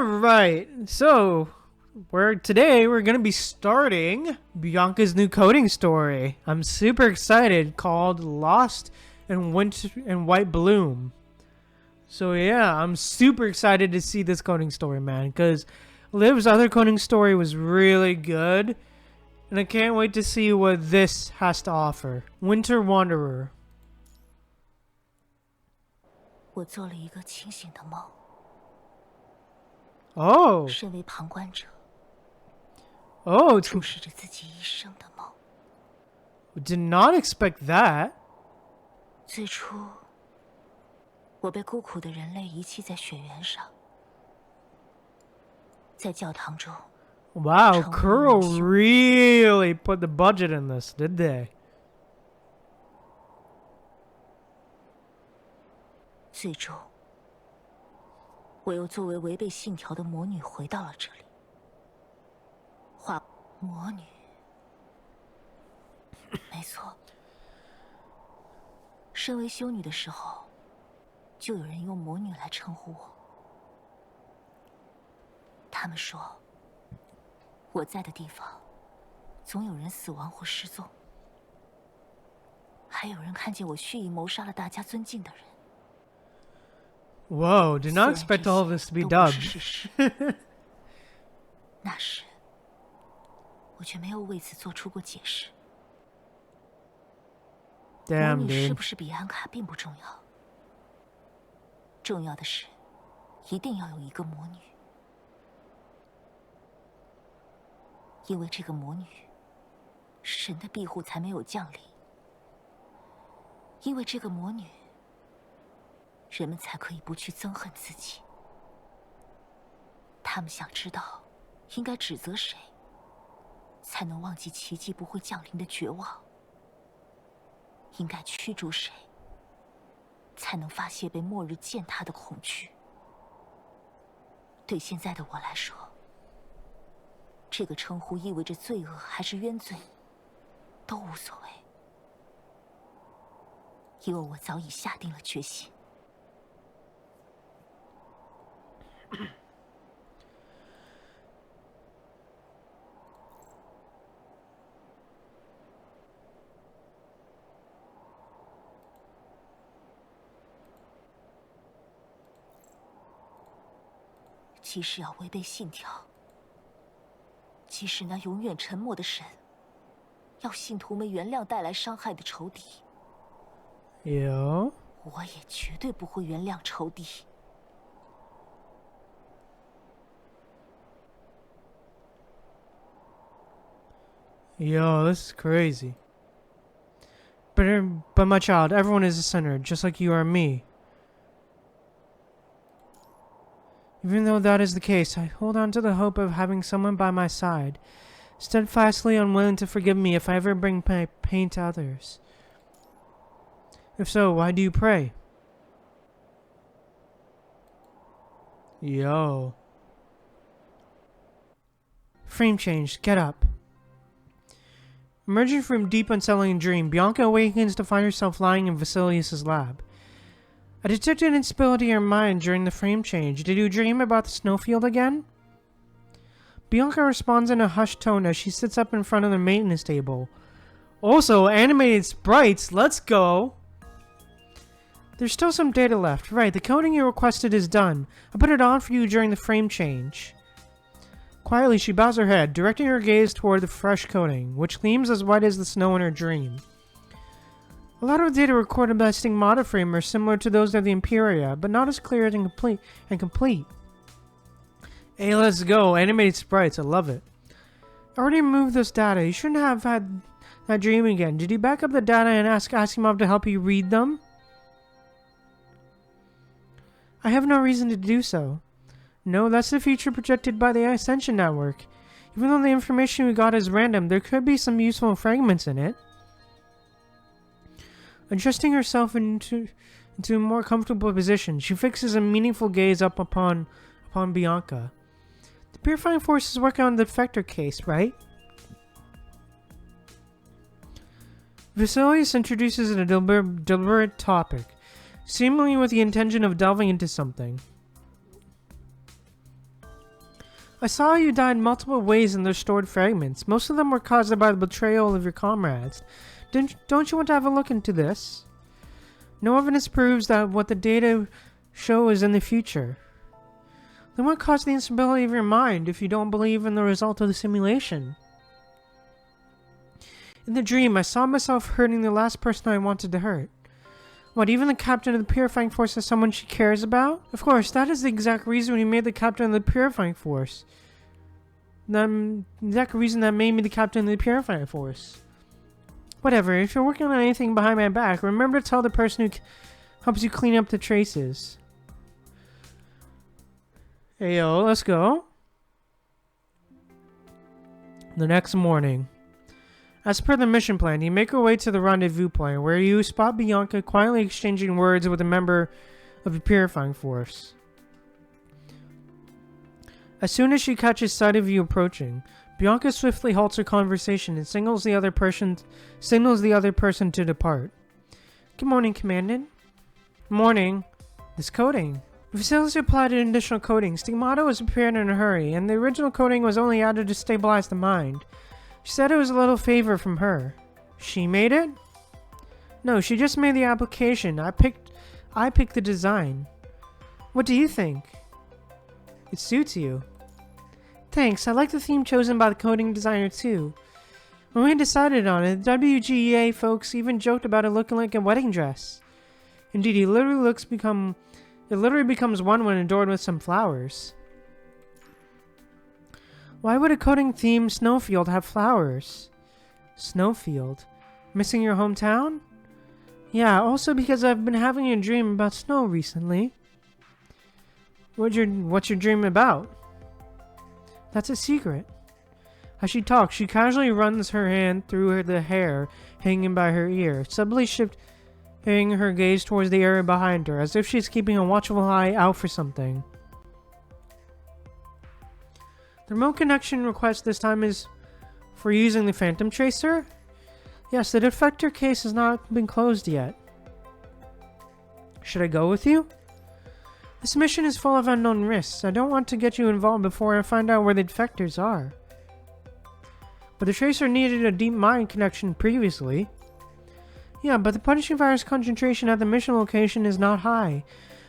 Alright, so today we're gonna be starting Bianca's new coding story. I'm super excited, called Lost in Winter and White Bloom. So yeah, I'm super excited to see this coding story, man, because Liv's other coding story was really good, and I can't wait to see what this has to offer. Winter Wanderer. 我做了一个清醒的梦。 Oh. 身为旁观者， Oh. 注视着自己一生的梦。 Did not expect that. 最初，我被孤苦的人类遗弃在雪原上，在教堂中。 Wow, Kuro really put the budget in this, did they? 最终，我又作为违背信条的魔女回到了这里。化魔女，没错。身为修女的时候，就有人用魔女来称呼我。他们说，我在的地方，总有人死亡或失踪，还有人看见我蓄意谋杀了大家尊敬的人。 Whoa, did not expect all of this to be dubbed. 那时，我却没有为此做出过解释。 Damn, 魔女是 dude. 不是比安卡并不重要，重要的是，一定要有一个魔女，因为这个魔女，神的庇护才没有降临。因为这个魔女。 人们才可以不去憎恨自己。他们想知道，应该指责谁，才能忘记奇迹不会降临的绝望；应该驱逐谁，才能发泄被末日践踏的恐惧。对现在的我来说，这个称呼意味着罪恶还是冤罪，都无所谓，因为我早已下定了决心。 即使要违背信条，即使那永远沉默的神要信徒们原谅带来伤害的仇敌， Yeah. 我也绝对不会原谅仇敌。 Yo, this is crazy. But my child, everyone is a sinner, just like you are me. Even though that is the case, I hold on to the hope of having someone by my side, steadfastly unwilling to forgive me if I ever bring my pain to others. If so, why do you pray? Yo. Frame change, get up. Emerging from a deep, unsettling dream, Bianca awakens to find herself lying in Vasilius' lab. I detected instability in her mind during the frame change. Did you dream about the snowfield again? Bianca responds in a hushed tone as she sits up in front of the maintenance table. Also, animated sprites, let's go! There's still some data left. Right, the coding you requested is done. I put it on for you during the frame change. Quietly, she bows her head, directing her gaze toward the fresh coating, which gleams as white as the snow in her dream. A lot of data recorded by Stigmata Frame are similar to those of the Imperia, but not as clear and complete. Hey, let's go. Animated sprites, I love it. I already removed this data. You shouldn't have had that dream again. Did you back up the data and ask Asimov to help you read them? I have no reason to do so. No, that's the future projected by the Ascension Network. Even though the information we got is random, there could be some useful fragments in it. Adjusting herself into a more comfortable position, she fixes a meaningful gaze up upon Bianca. The Purifying Force is working on the defector case, right? Vasilius introduces a deliberate topic, seemingly with the intention of delving into something. I saw you died multiple ways in the stored fragments. Most of them were caused by the betrayal of your comrades. Don't you want to have a look into this? No evidence proves that what the data show is in the future. Then what caused the instability of your mind if you don't believe in the result of the simulation? In the dream, I saw myself hurting the last person I wanted to hurt. What, even the captain of the Purifying Force is someone she cares about? Of course, that is the exact reason we made the captain of the Purifying Force. The exact reason that made me the captain of the Purifying Force. Whatever, if you're working on anything behind my back, remember to tell the person who helps you clean up the traces. Hey yo, let's go. The next morning. As per the mission plan, you make your way to the rendezvous point, where you spot Bianca quietly exchanging words with a member of the Purifying Force. As soon as she catches sight of you approaching, Bianca swiftly halts her conversation and signals the other person to depart. Good morning, Commandant. Morning. This coating. The facility applied an additional coating. Stigmata was prepared in a hurry, and the original coating was only added to stabilize the mind. She said it was a little favor from her. She made it? No, she just made the application. I picked the design. What do you think? It suits you. Thanks, I like the theme chosen by the coding designer too. When we decided on it, the WGEA folks even joked about it looking like a wedding dress. Indeed, it literally becomes one when adorned with some flowers. Why would a coding-themed snowfield have flowers? Snowfield? Missing your hometown? Yeah, also because I've been having a dream about snow recently. What's your dream about? That's a secret. As she talks, she casually runs her hand through the hair hanging by her ear, suddenly shifting her gaze towards the area behind her, as if she's keeping a watchful eye out for something. The remote connection request this time is for using the Phantom Tracer? Yes, the defector case has not been closed yet. Should I go with you? This mission is full of unknown risks. I don't want to get you involved before I find out where the defectors are. But the tracer needed a deep mind connection previously. Yeah, but the punishing virus concentration at the mission location is not high.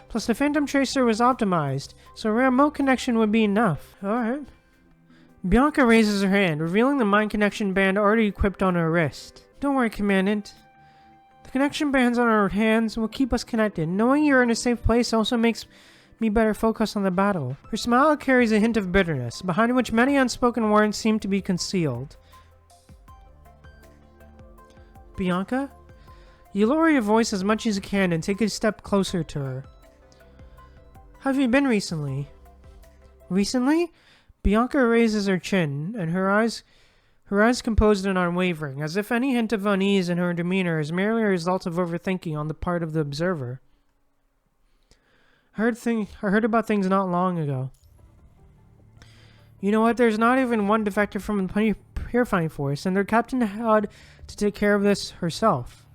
Plus the Phantom Tracer was optimized, so a remote connection would be enough. Alright. Bianca raises her hand, revealing the mind connection band already equipped on her wrist. Don't worry, Commandant. The connection bands on our hands will keep us connected. Knowing you're in a safe place also makes me better focus on the battle. Her smile carries a hint of bitterness, behind which many unspoken words seem to be concealed. Bianca? You lower your voice as much as you can and take a step closer to her. How have you been recently? Recently? Bianca raises her chin, and her eyes composed and unwavering, as if any hint of unease in her demeanor is merely a result of overthinking on the part of the observer. I heard about things not long ago. You know what? There's not even one defector from the Purifying Force, and their captain had to take care of this herself.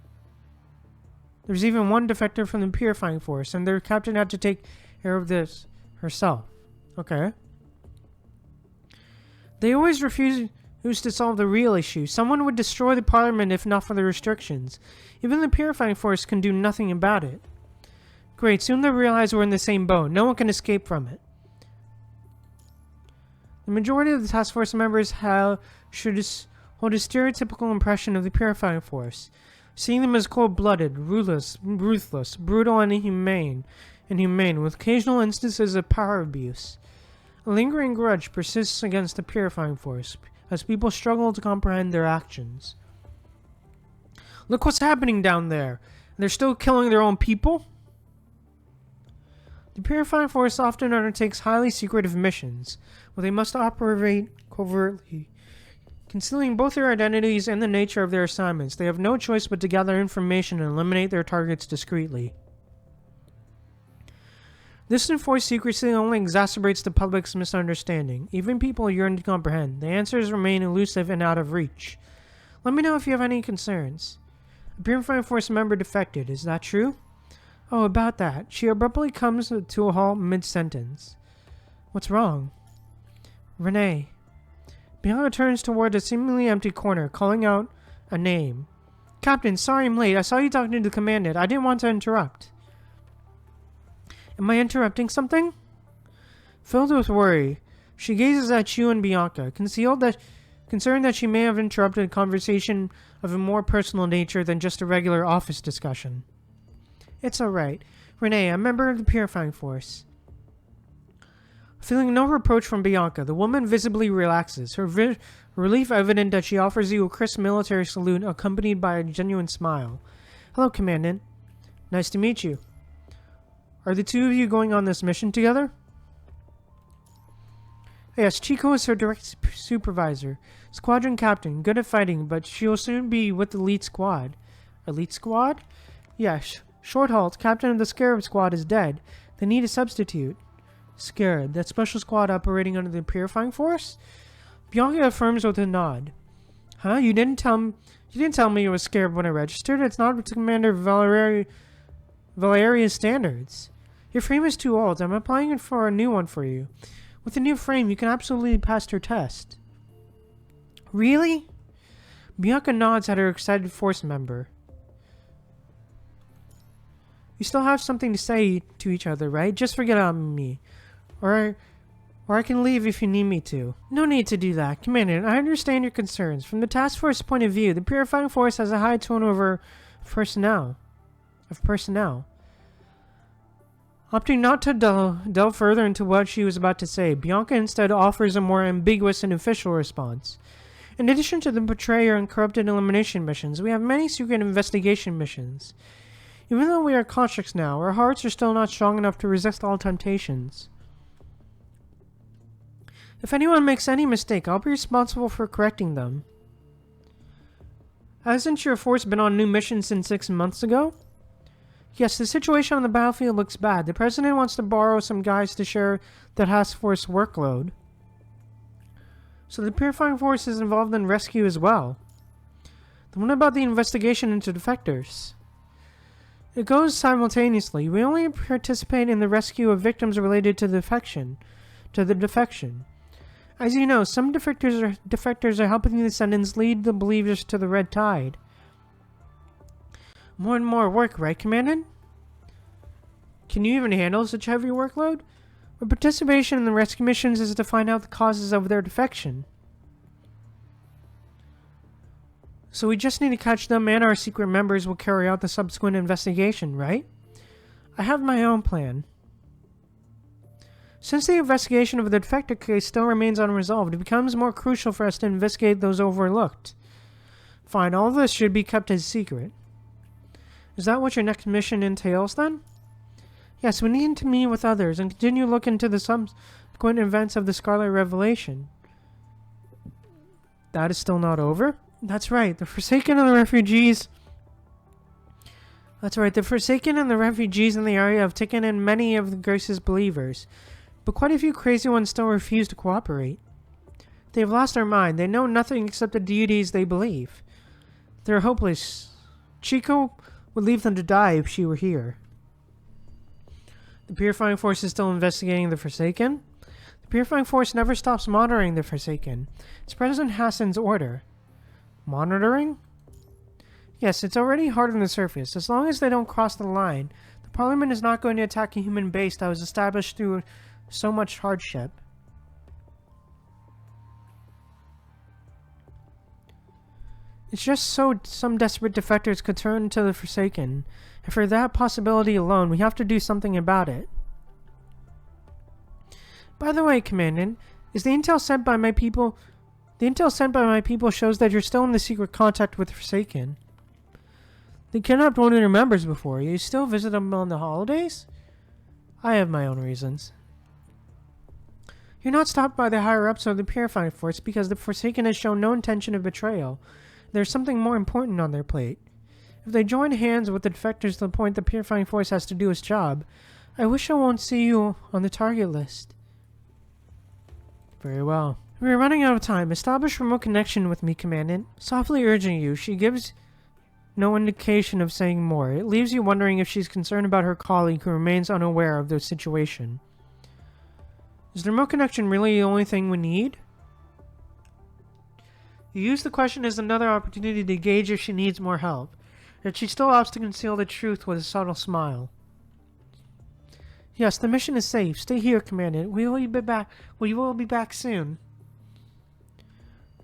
There's even one defector from the Purifying Force, and their captain had to take care of this herself. Okay. They always refuse to solve the real issue. Someone would destroy the Parliament if not for the restrictions. Even the Purifying Force can do nothing about it. Great, soon they'll realize we're in the same boat. No one can escape from it. The majority of the task force members should hold a stereotypical impression of the Purifying Force, seeing them as cold-blooded, ruthless, brutal, and inhumane, with occasional instances of power abuse. A lingering grudge persists against the Purifying Force, as people struggle to comprehend their actions. Look what's happening down there. They're still killing their own people? The Purifying Force often undertakes highly secretive missions, where they must operate covertly. Concealing both their identities and the nature of their assignments, they have no choice but to gather information and eliminate their targets discreetly. This enforced secrecy only exacerbates the public's misunderstanding. Even people yearn to comprehend. The answers remain elusive and out of reach. Let me know if you have any concerns. A Purifying Force member defected, is that true? Oh, about that. She abruptly comes to a halt mid-sentence. What's wrong? Renee. Bianca turns toward a seemingly empty corner, calling out a name. Captain, sorry I'm late. I saw you talking to the commandant. I didn't want to interrupt. Am I interrupting something? Filled with worry, she gazes at you and Bianca, concerned that she may have interrupted a conversation of a more personal nature than just a regular office discussion. It's alright. Renee, I'm a member of the Purifying Force. Feeling no reproach from Bianca, the woman visibly relaxes, her relief evident that she offers you a crisp military salute accompanied by a genuine smile. Hello, Commandant. Nice to meet you. Are the two of you going on this mission together? Yes, Chico is her direct supervisor. Squadron captain, good at fighting, but she'll soon be with the elite squad. Elite squad? Yes. Short Halt, captain of the Scarab squad, is dead. They need a substitute. Scarab, that special squad operating under the Purifying Force? Bianca affirms with a nod. Huh? You didn't tell me it was Scarab when I registered. It's not to Commander Valeria's standards. Your frame is too old. I'm applying it for a new one for you. With a new frame, you can absolutely pass her test. Really? Bianca nods at her excited force member. You still have something to say to each other, right? Just forget about me. Or I can leave if you need me to. No need to do that. Commander, I understand your concerns. From the task force point of view, the Purifying Force has a high turnover of personnel. Opting not to delve further into what she was about to say, Bianca instead offers a more ambiguous and official response. In addition to the Betrayer and Corrupted Elimination missions, we have many secret investigation missions. Even though we are conscious now, our hearts are still not strong enough to resist all temptations. If anyone makes any mistake, I'll be responsible for correcting them. Hasn't your force been on new missions since 6 months ago? Yes, the situation on the battlefield looks bad. The President wants to borrow some guys to share the task force workload. So the Purifying Force is involved in rescue as well. Then what about the investigation into defectors? It goes simultaneously. We only participate in the rescue of victims related to the defection. As you know, some defectors are helping the Descendants lead the believers to the Red Tide. More and more work, right, Commandant? Can you even handle such heavy workload? Our participation in the rescue missions is to find out the causes of their defection. So we just need to catch them, and our secret members will carry out the subsequent investigation, right? I have my own plan. Since the investigation of the defector case still remains unresolved, it becomes more crucial for us to investigate those overlooked. Fine, all this should be kept as secret. Is that what your next mission entails, then? Yes, we need to meet with others and continue to look into the subsequent events of the Scarlet Revelation. That is still not over? That's right, the Forsaken and the refugees... the Forsaken and the refugees in the area have taken in many of the Grace's believers, but quite a few crazy ones still refuse to cooperate. They have lost their mind. They know nothing except the deities they believe. They're hopeless. Chico would leave them to die if she were here. The Purifying Force is still investigating the Forsaken? The Purifying Force never stops monitoring the Forsaken. It's President Hassan's order. Monitoring? Yes, it's already hard on the surface. As long as they don't cross the line, the Parliament is not going to attack a human base that was established through so much hardship. It's just so some desperate defectors could turn to the Forsaken, and for that possibility alone, we have to do something about it. By the way, Commandant, is the intel sent by my people... The intel sent by my people shows that you're still in the secret contact with the Forsaken. They kidnapped one of their members before. You still visit them on the holidays? I have my own reasons. You're not stopped by the higher-ups of the Purifying Force because the Forsaken has shown no intention of betrayal. There's something more important on their plate. If they join hands with the defectors to the point the Purifying Force has to do its job, I wish I won't see you on the target list. Very well. We are running out of time. Establish remote connection with me, Commandant. Softly urging you, she gives no indication of saying more. It leaves you wondering if she's concerned about her colleague who remains unaware of the situation. Is the remote connection really the only thing we need? You use the question as another opportunity to gauge if she needs more help, yet she still opts to conceal the truth with a subtle smile. Yes, the mission is safe. Stay here, Commandant. We will be back. We will be back soon.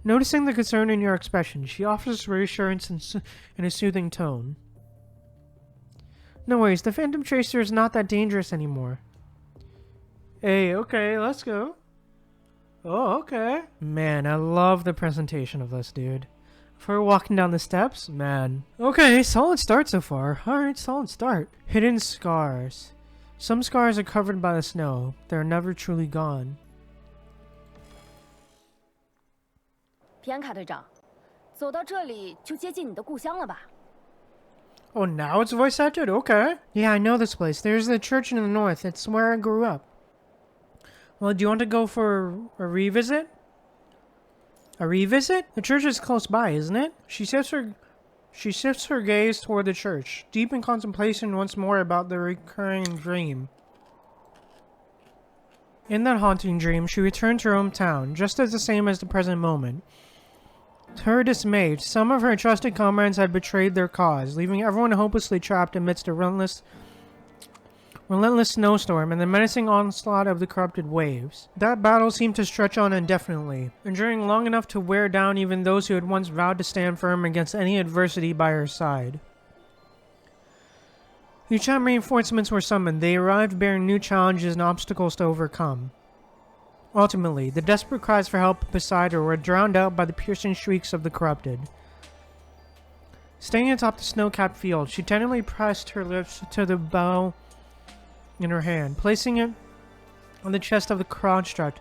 Noticing the concern in your expression, she offers reassurance in a soothing tone. No worries, the Phantom Tracer is not that dangerous anymore. Hey, okay, let's go. Oh, okay. Man, I love the presentation of this dude. For walking down the steps, man. Okay, solid start so far. Alright, solid start. Hidden scars. Some scars are covered by the snow. They're never truly gone. Bianca 队长，走到这里就接近你的故乡了吧？ Oh, now it's voice acted? Okay. Yeah, I know this place. There's the church in the north. It's where I grew up. Well, do you want to go for a revisit? A revisit? The church is close by, isn't it? She shifts her gaze toward the church, deep in contemplation once more about the recurring dream. In that haunting dream, she returned to her hometown, just as the same as the present moment. To her dismay, some of her trusted comrades had betrayed their cause, leaving everyone hopelessly trapped amidst a relentless snowstorm and the menacing onslaught of the corrupted waves. That battle seemed to stretch on indefinitely, enduring long enough to wear down even those who had once vowed to stand firm against any adversity by her side. Each time reinforcements were summoned, they arrived bearing new challenges and obstacles to overcome. Ultimately, the desperate cries for help beside her were drowned out by the piercing shrieks of the corrupted. Standing atop the snow-capped field, she tenderly pressed her lips to the bow in her hand, placing it on the chest of the construct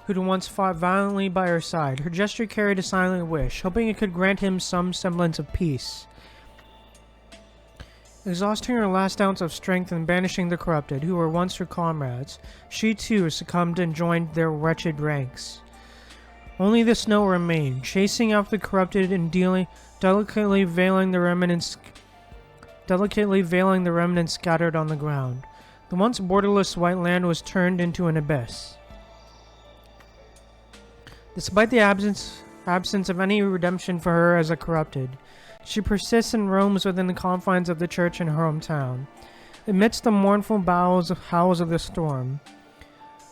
who'd once fought violently by her side. Her gesture carried a silent wish, hoping it could grant him some semblance of peace. Exhausting her last ounce of strength and banishing the corrupted, who were once her comrades, she too succumbed and joined their wretched ranks. Only the snow remained, chasing after the corrupted and delicately veiling the remnants scattered on the ground. The once borderless white land was turned into an abyss. Despite the absence of any redemption for her as a corrupted, she persists and roams within the confines of the church in her hometown. Amidst the mournful howls of the storm,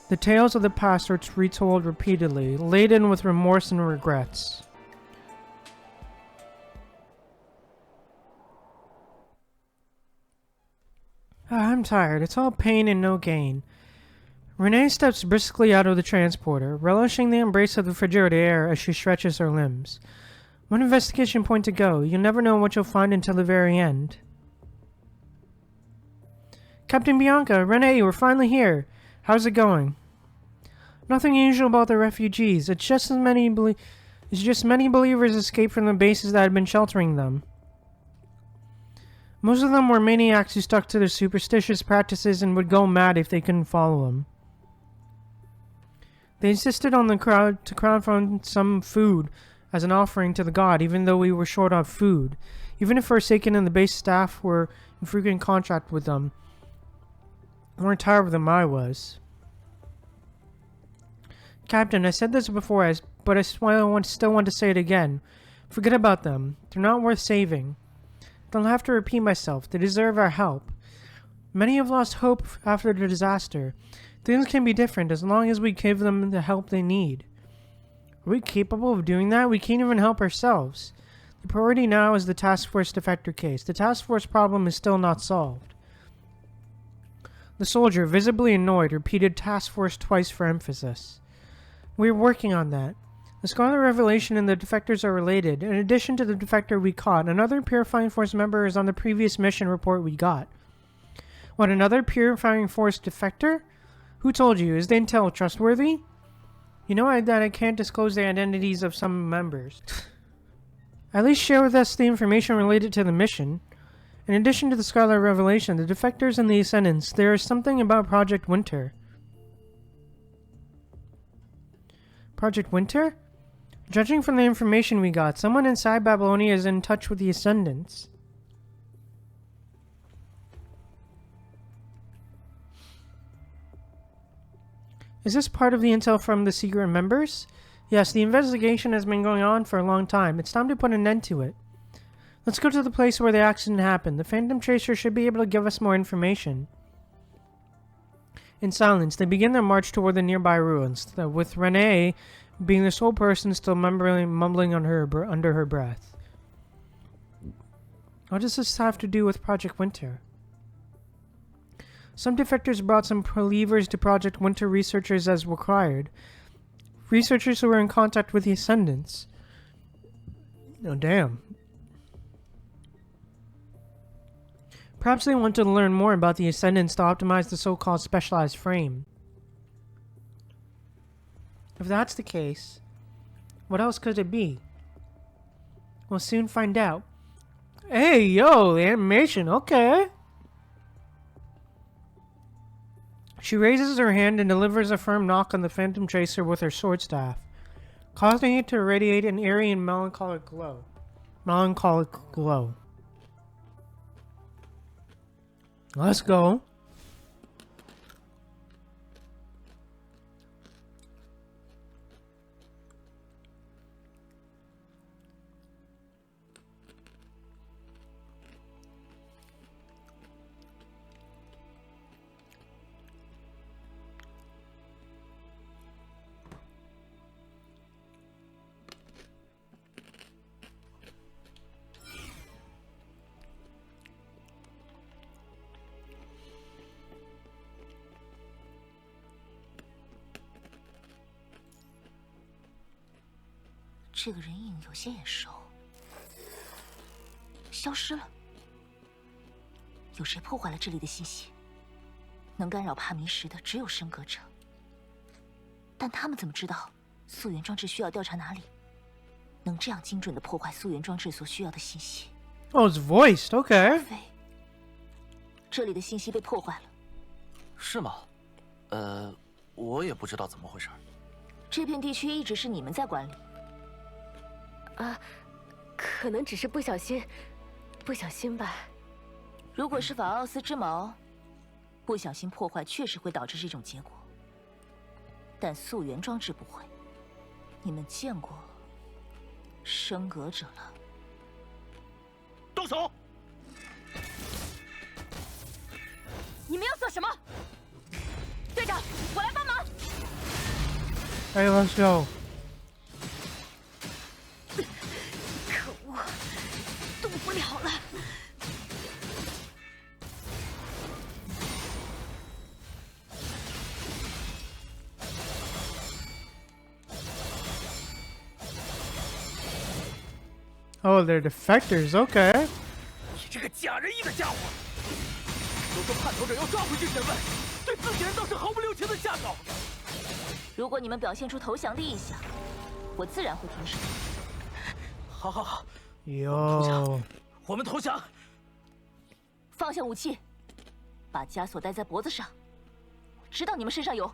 the tales of the past are retold repeatedly, laden with remorse and regrets. I'm tired. It's all pain and no gain. Renee steps briskly out of the transporter, relishing the embrace of the frigid air as she stretches her limbs. One investigation point to go. You'll never know what you'll find until the very end. Captain Bianca, Renee, we're finally here. How's it going? Nothing unusual about the refugees. It's just many believers escaped from the bases that had been sheltering them. Most of them were maniacs who stuck to their superstitious practices and would go mad if they couldn't follow them. They insisted on the crowd to crowdfund some food as an offering to the god, even though we were short on food. Even if Forsaken and the base staff were in frequent contact with them, more tired than I was. Captain, I said this before, but I still want to say it again. Forget about them. They're not worth saving. Don't have to repeat myself. They deserve our help. Many have lost hope after the disaster. Things can be different as long as we give them the help they need. Are we capable of doing that? We can't even help ourselves. The priority now is the Task Force defector case. The Task Force problem is still not solved. The soldier, visibly annoyed, repeated Task Force twice for emphasis. We're working on that. The Scarlet Revelation and the defectors are related. In addition to the defector we caught, another Purifying Force member is on the previous mission report we got. What, another Purifying Force defector? Who told you? Is the intel trustworthy? You know that I can't disclose the identities of some members. At least share with us the information related to the mission. In addition to the Scarlet Revelation, the defectors and the Ascendants, there is something about Project Winter. Project Winter? Judging from the information we got, someone inside Babylonia is in touch with the Ascendants. Is this part of the intel from the secret members? Yes, the investigation has been going on for a long time. It's time to put an end to it. Let's go to the place where the accident happened. The Phantom Tracer should be able to give us more information. In silence, they begin their march toward the nearby ruins, with Renee being the sole person still mumbling under her breath. What does this have to do with Project Winter? Some defectors brought some levers to Project Winter researchers as required. Researchers who were in contact with the Ascendants. Oh, damn. Perhaps they wanted to learn more about the Ascendants to optimize the so-called specialized frame. If that's the case, what else could it be? We'll soon find out. Hey, yo, the animation, okay. She raises her hand and delivers a firm knock on the Phantom Tracer with her sword staff, causing it to radiate an eerie and melancholic glow. Let's go.这个人影有些眼熟，消失了。有谁破坏了这里的信息？能干扰帕迷石的只有升格者，但他们怎么知道溯源装置需要调查哪里？能这样精准地破坏溯源装置所需要的信息？ Oh, it's voiced. Okay. 非，这里的信息被破坏了。是吗？我也不知道怎么回事。这片地区一直是你们在管理。 可能只是不小心吧。如果是法奥斯之矛，不小心破坏确实会导致这种结果，但溯源装置不会。你们见过升格者了？动手！你们要做什么？队长，我来帮忙。Hey, let's go. 动不了了。Oh, they're defectors. Okay. 你这个假仁义的家伙！都说叛逃者要抓回去审问，对自己人倒是毫不留情的下手。如果你们表现出投降的意向，我自然会停手。好好好。 Yo. 我们投降！放下武器，把枷锁戴在脖子上，知道你们身上有。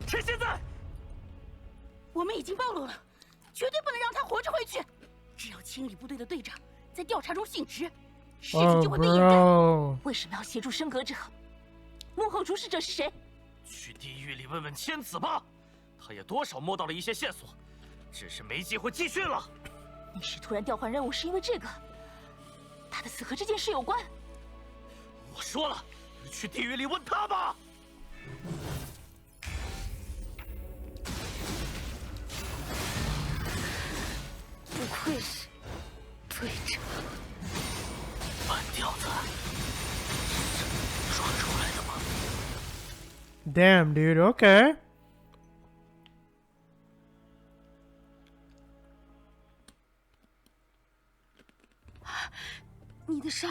趁现在！我们已经暴露了，绝对不能让他活着回去。只要清理部队的队长在调查中殉职，事情就会被掩盖。为什么要协助升格者？幕后主使者是谁？去地狱里问问千子吧。 他也多少摸到了一些线索，只是没机会继续了。你是突然调换任务，是因为这个？他的死和这件事有关？我说了，去地狱里问他吧。不愧是队长，半吊子，是装出来的吗 Damn, dude. Okay. 你的伤，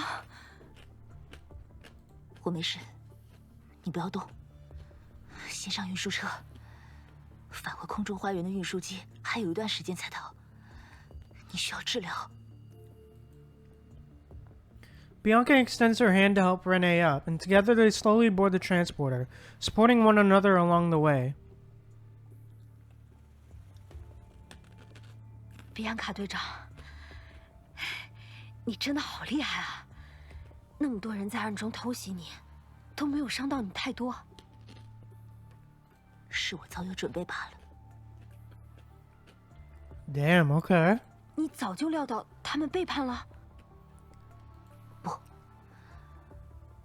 我没事，你不要动。先上运输车，返回空中花园的运输机还有一段时间才到，你需要治疗。 Bianca extends her hand to help Renee up, and together they slowly board the transporter, supporting one another along the way. 比安卡队长，你真的好厉害啊！那么多人在暗中偷袭你，都没有伤到你太多。是我早有准备罢了。Damn, okay. 你早就料到他们背叛了？不，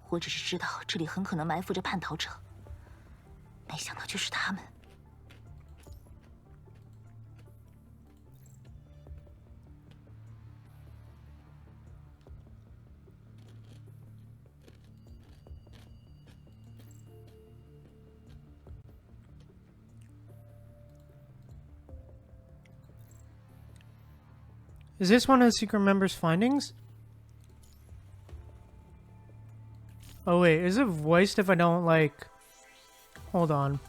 我只是知道这里很可能埋伏着叛逃者，没想到就是他们。Is this one of the secret members' findings? Oh wait, is it voiced if I don't like... Hold on.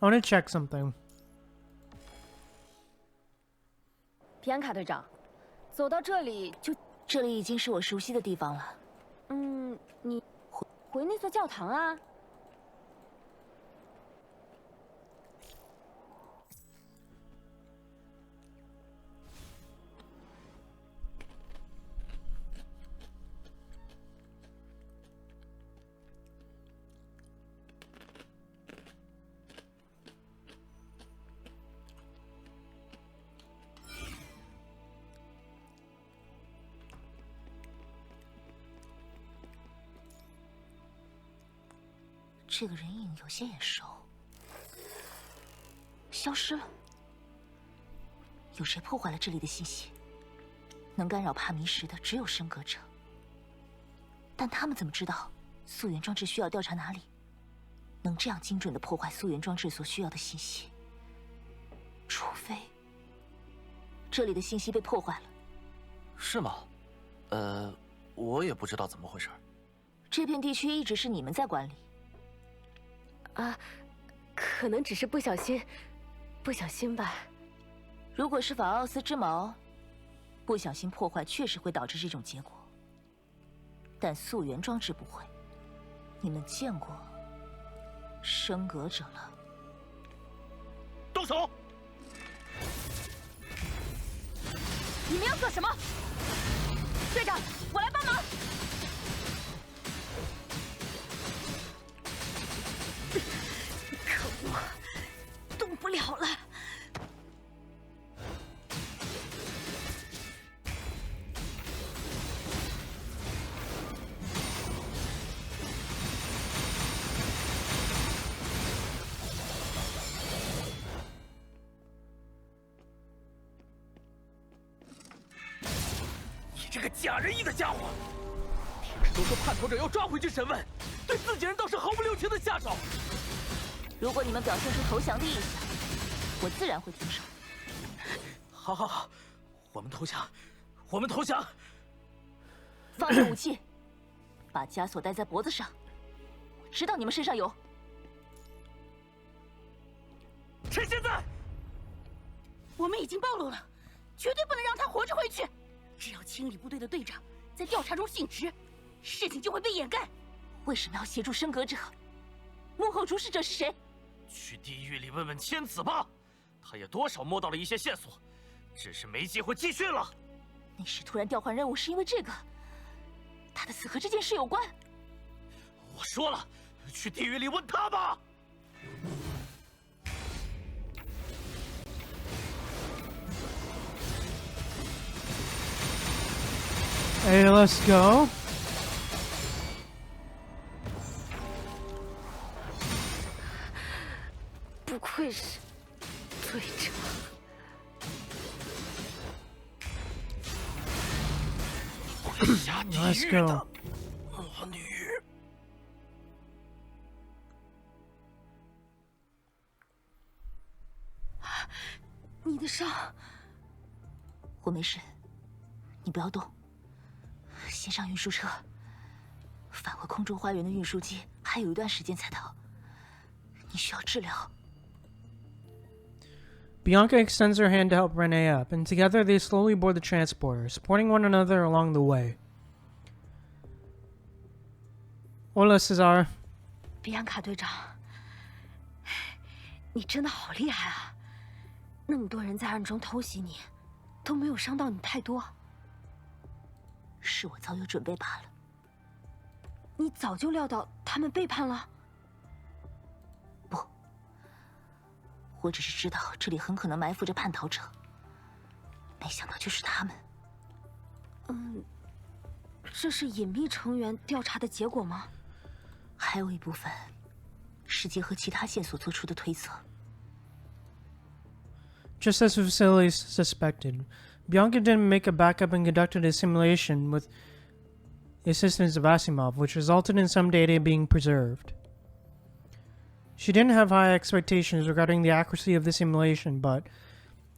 I want to check something. 皮安卡队长，走到这里就……这里已经是我熟悉的地方了。你回那座教堂啊？这个人影有些眼熟，消失了。有谁破坏了这里的信息？能干扰帕迷石的只有升格者，但他们怎么知道溯源装置需要调查哪里？能这样精准地破坏溯源装置所需要的信息？除非这里的信息被破坏了。是吗？我也不知道怎么回事。这片地区一直是你们在管理。啊，可能只是不小心吧。如果是法奥斯之矛，不小心破坏确实会导致这种结果，但溯源装置不会。你们见过升格者了？动手！你们要做什么？队长，我来帮忙。可恶，动不了了。这个假仁义的家伙，平时都说叛逃者要抓回去审问，对自己人倒是毫不留情的下手。如果你们表现出投降的意向，我自然会停手。好，好，好，我们投降，我们投降。放下武器，把枷锁戴在脖子上。我知道你们身上有。趁现在！我们已经暴露了，绝对不能让他活着回去。只要清理部队的队长在调查中殉职，事情就会被掩盖。为什么要协助升格者？幕后主使者是谁？去地狱里问问千子吧，他也多少摸到了一些线索，只是没机会继续了。那时突然调换任务是因为这个，他的死和这件事有关。我说了，去地狱里问他吧。Hey, let's go. 不愧是队长。会下地 Let's 狱 go. 的魔女。你的伤，我没事，你不要动。先上运输车，返回空中花园的运输机还有一段时间才到。你需要治疗。Bianca extends her hand to help Renee up, and together they slowly board the transporter, supporting one another along the way. Hola, Cesar. 比安卡队长，你真的好厉害啊！那么多人在暗中偷袭你，都没有伤到你太多。是我早有准备罢了。你早就料到他们背叛了？不，我只是知道这里很可能埋伏着叛逃者，没想到就是他们。这是隐秘成员调查的结果吗？还有一部分是结合其他线索做出的推测。Just as Vasilis suspected, Bianca didn't make a backup and conducted a simulation with the assistance of Asimov, which resulted in some data being preserved. She didn't have high expectations regarding the accuracy of the simulation, but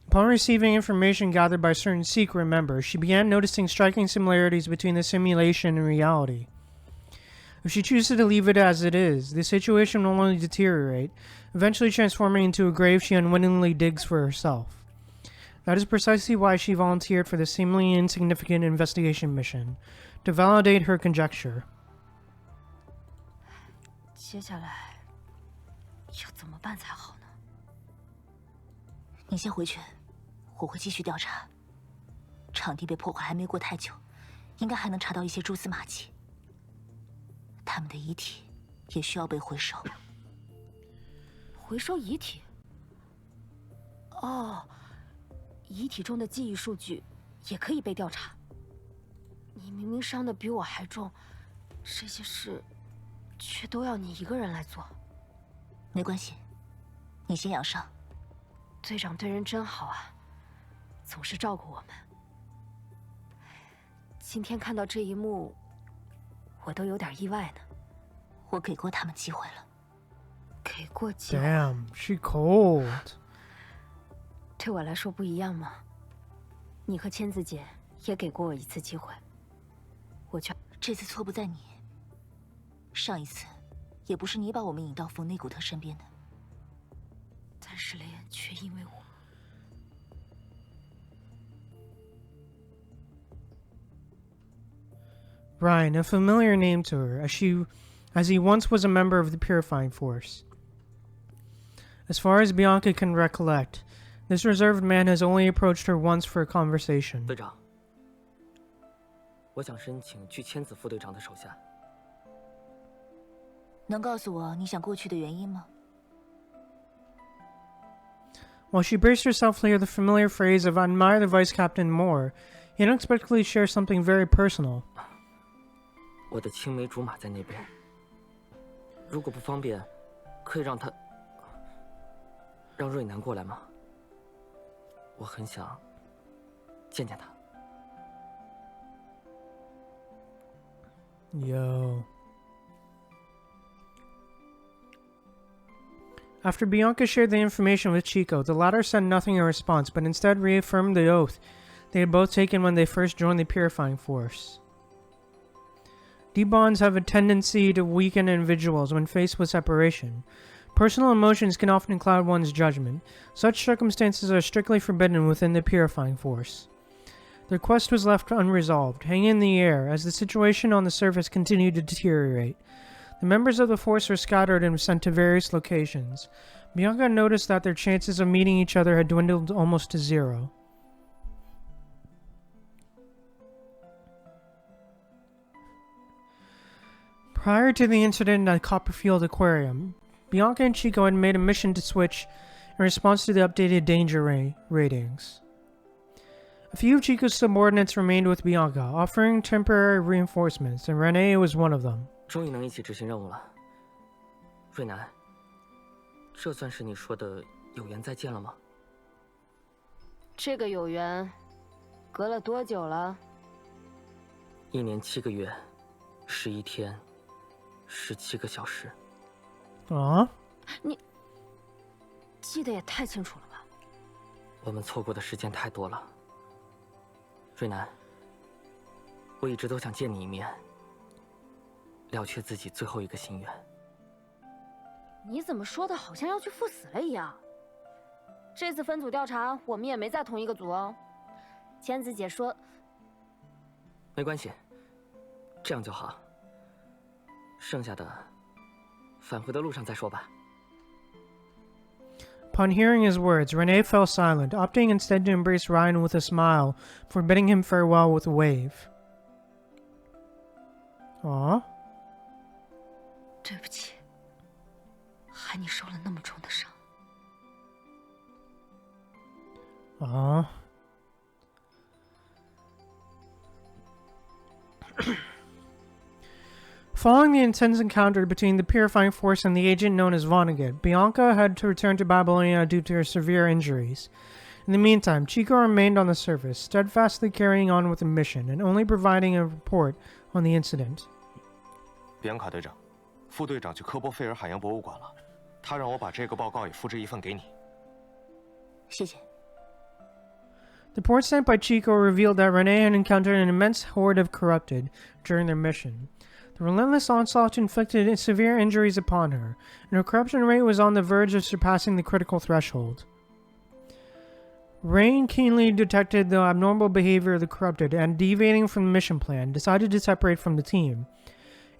upon receiving information gathered by certain secret members, she began noticing striking similarities between the simulation and reality. If she chooses to leave it as it is, the situation will only deteriorate, eventually transforming into a grave she unwittingly digs for herself. That is precisely why she volunteered for the seemingly insignificant investigation mission, to validate her conjecture. 接下来要怎么办才好呢？你先回去，我会继续调查。场地被破坏还没过太久，应该还能查到一些蛛丝马迹。他们的遗体也需要被回收。回收遗体？哦，遗体中的记忆数据也可以被调查。你明明伤得比我还重，这些事却都要你一个人来做。没关系，你先养伤。队长对人真好啊，总是照顾我们。今天看到这一幕，我都有点意外呢。我给过他们机会了。给过机会？ Damn, she cold. 对我来说不一样吗？你和千子姐也给过我一次机会，我却……这次错不在你。上一次，也不是你把我们引到冯内古特身边的。但是雷恩却因为我。Ryan, a familiar name to her, as he once was a member of the Purifying Force. As far as Bianca can recollect, this reserved man has only approached her once for a conversation. 队长，我想申请去千子副队长的手下。能告诉我你想过去的原因吗？ While she braced herself to hear the familiar phrase of "I admire the Vice Captain more," he unexpectedly shares something very personal. 我的青梅竹马在那边，如果不方便，可以让瑞南过来吗？我很想见见他。Yo. After Bianca shared the information with Chico, the latter said nothing in response, but instead reaffirmed the oath they had both taken when they first joined the Purifying Force. D-bonds have a tendency to weaken individuals when faced with separation. Personal emotions can often cloud one's judgment. Such circumstances are strictly forbidden within the Purifying Force. Their quest was left unresolved, hanging in the air as the situation on the surface continued to deteriorate. The members of the Force were scattered and sent to various locations. Bianca noticed that their chances of meeting each other had dwindled almost to zero. Prior to the incident at Copperfield Aquarium, Bianca and Chico had made a mission to switch in response to the updated danger ratings. A few of Chico's subordinates remained with Bianca, offering temporary reinforcements, and Renee was one of them. 终于能一起执行任务了，瑞南，这算是你说的有缘再见了吗？这个有缘，隔了多久了1年7个月，11天，17个小时。啊？你记得也太清楚了吧？我们错过的时间太多了，瑞南，我一直都想见你一面。 了却自己最后一个心愿。你怎么说的好像要去赴死了一样？这次分组调查，我们也没在同一个组哦。千子姐说，没关系，这样就好。剩下的，返回的路上再说吧。 Upon hearing his words, Renee fell silent, opting instead to embrace Ryan with a smile, forbidding him farewell with a wave. Aww. 对不起，害你受了那么重的伤。Aww. Following the intense encounter between the purifying force and the agent known as Vonnegut, Bianca had to return to Babylonia due to her severe injuries. In the meantime, Chico remained on the surface, steadfastly carrying on with the mission and only providing a report on the incident. 比安卡队长，副队长去科波菲尔海洋博物馆了，他让我把这个报告也复制一份给你。谢谢。 The report sent by Chico revealed that Renee had encountered an immense horde of corrupted during their mission. The relentless onslaught inflicted severe injuries upon her, and her corruption rate was on the verge of surpassing the critical threshold. Rain keenly detected the abnormal behavior of the corrupted and, deviating from the mission plan, decided to separate from the team.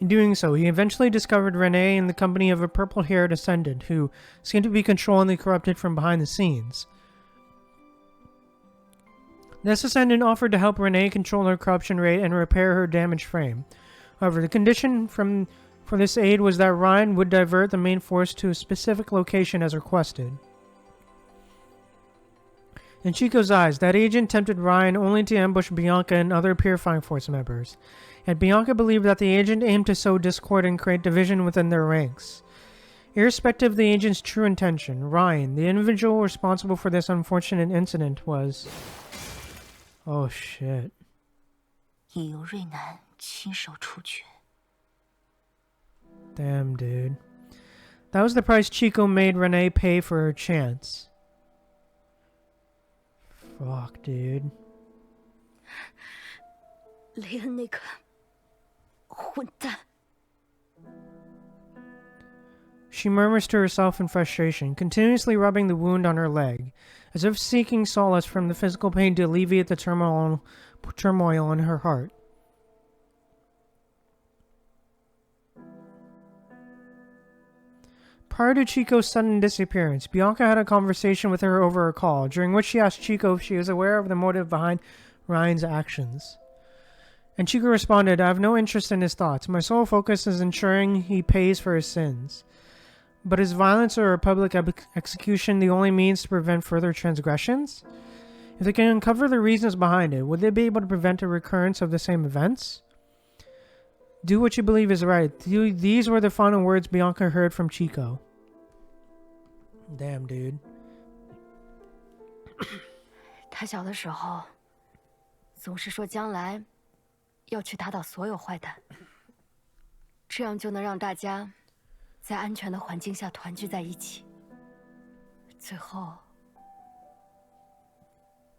In doing so, he eventually discovered Renee in the company of a purple-haired ascendant who seemed to be controlling the corrupted from behind the scenes. This ascendant offered to help Renee control her corruption rate and repair her damaged frame. However, the condition for this aid was that Ryan would divert the main force to a specific location as requested. In Chico's eyes, that agent tempted Ryan only to ambush Bianca and other Purifying Force members, and Bianca believed that the agent aimed to sow discord and create division within their ranks. Irrespective of the agent's true intention, Ryan, the individual responsible for this unfortunate incident, was... Oh shit. 已由瑞南亲手处决。 Damn, dude. That was the price Chico made Renee pay for her chance. Fuck, dude. 雷恩那个混蛋。 She murmurs to herself in frustration, continuously rubbing the wound on her leg, as if seeking solace from the physical pain to alleviate the turmoil in her heart. Prior to Chico's sudden disappearance, Bianca had a conversation with her over a call, during which she asked Chico if she was aware of the motive behind Ryan's actions. And Chico responded, "I have no interest in his thoughts. My sole focus is ensuring he pays for his sins. But is violence or a public execution the only means to prevent further transgressions? If they can uncover the reasons behind it, would they be able to prevent a recurrence of the same events? Do what you believe is right." These were the final words Bianca heard from Chico. Damn, dude. 他小的时候总是说将来要去打倒所有坏蛋，这样就能让大家在安全的环境下团聚在一起。最后，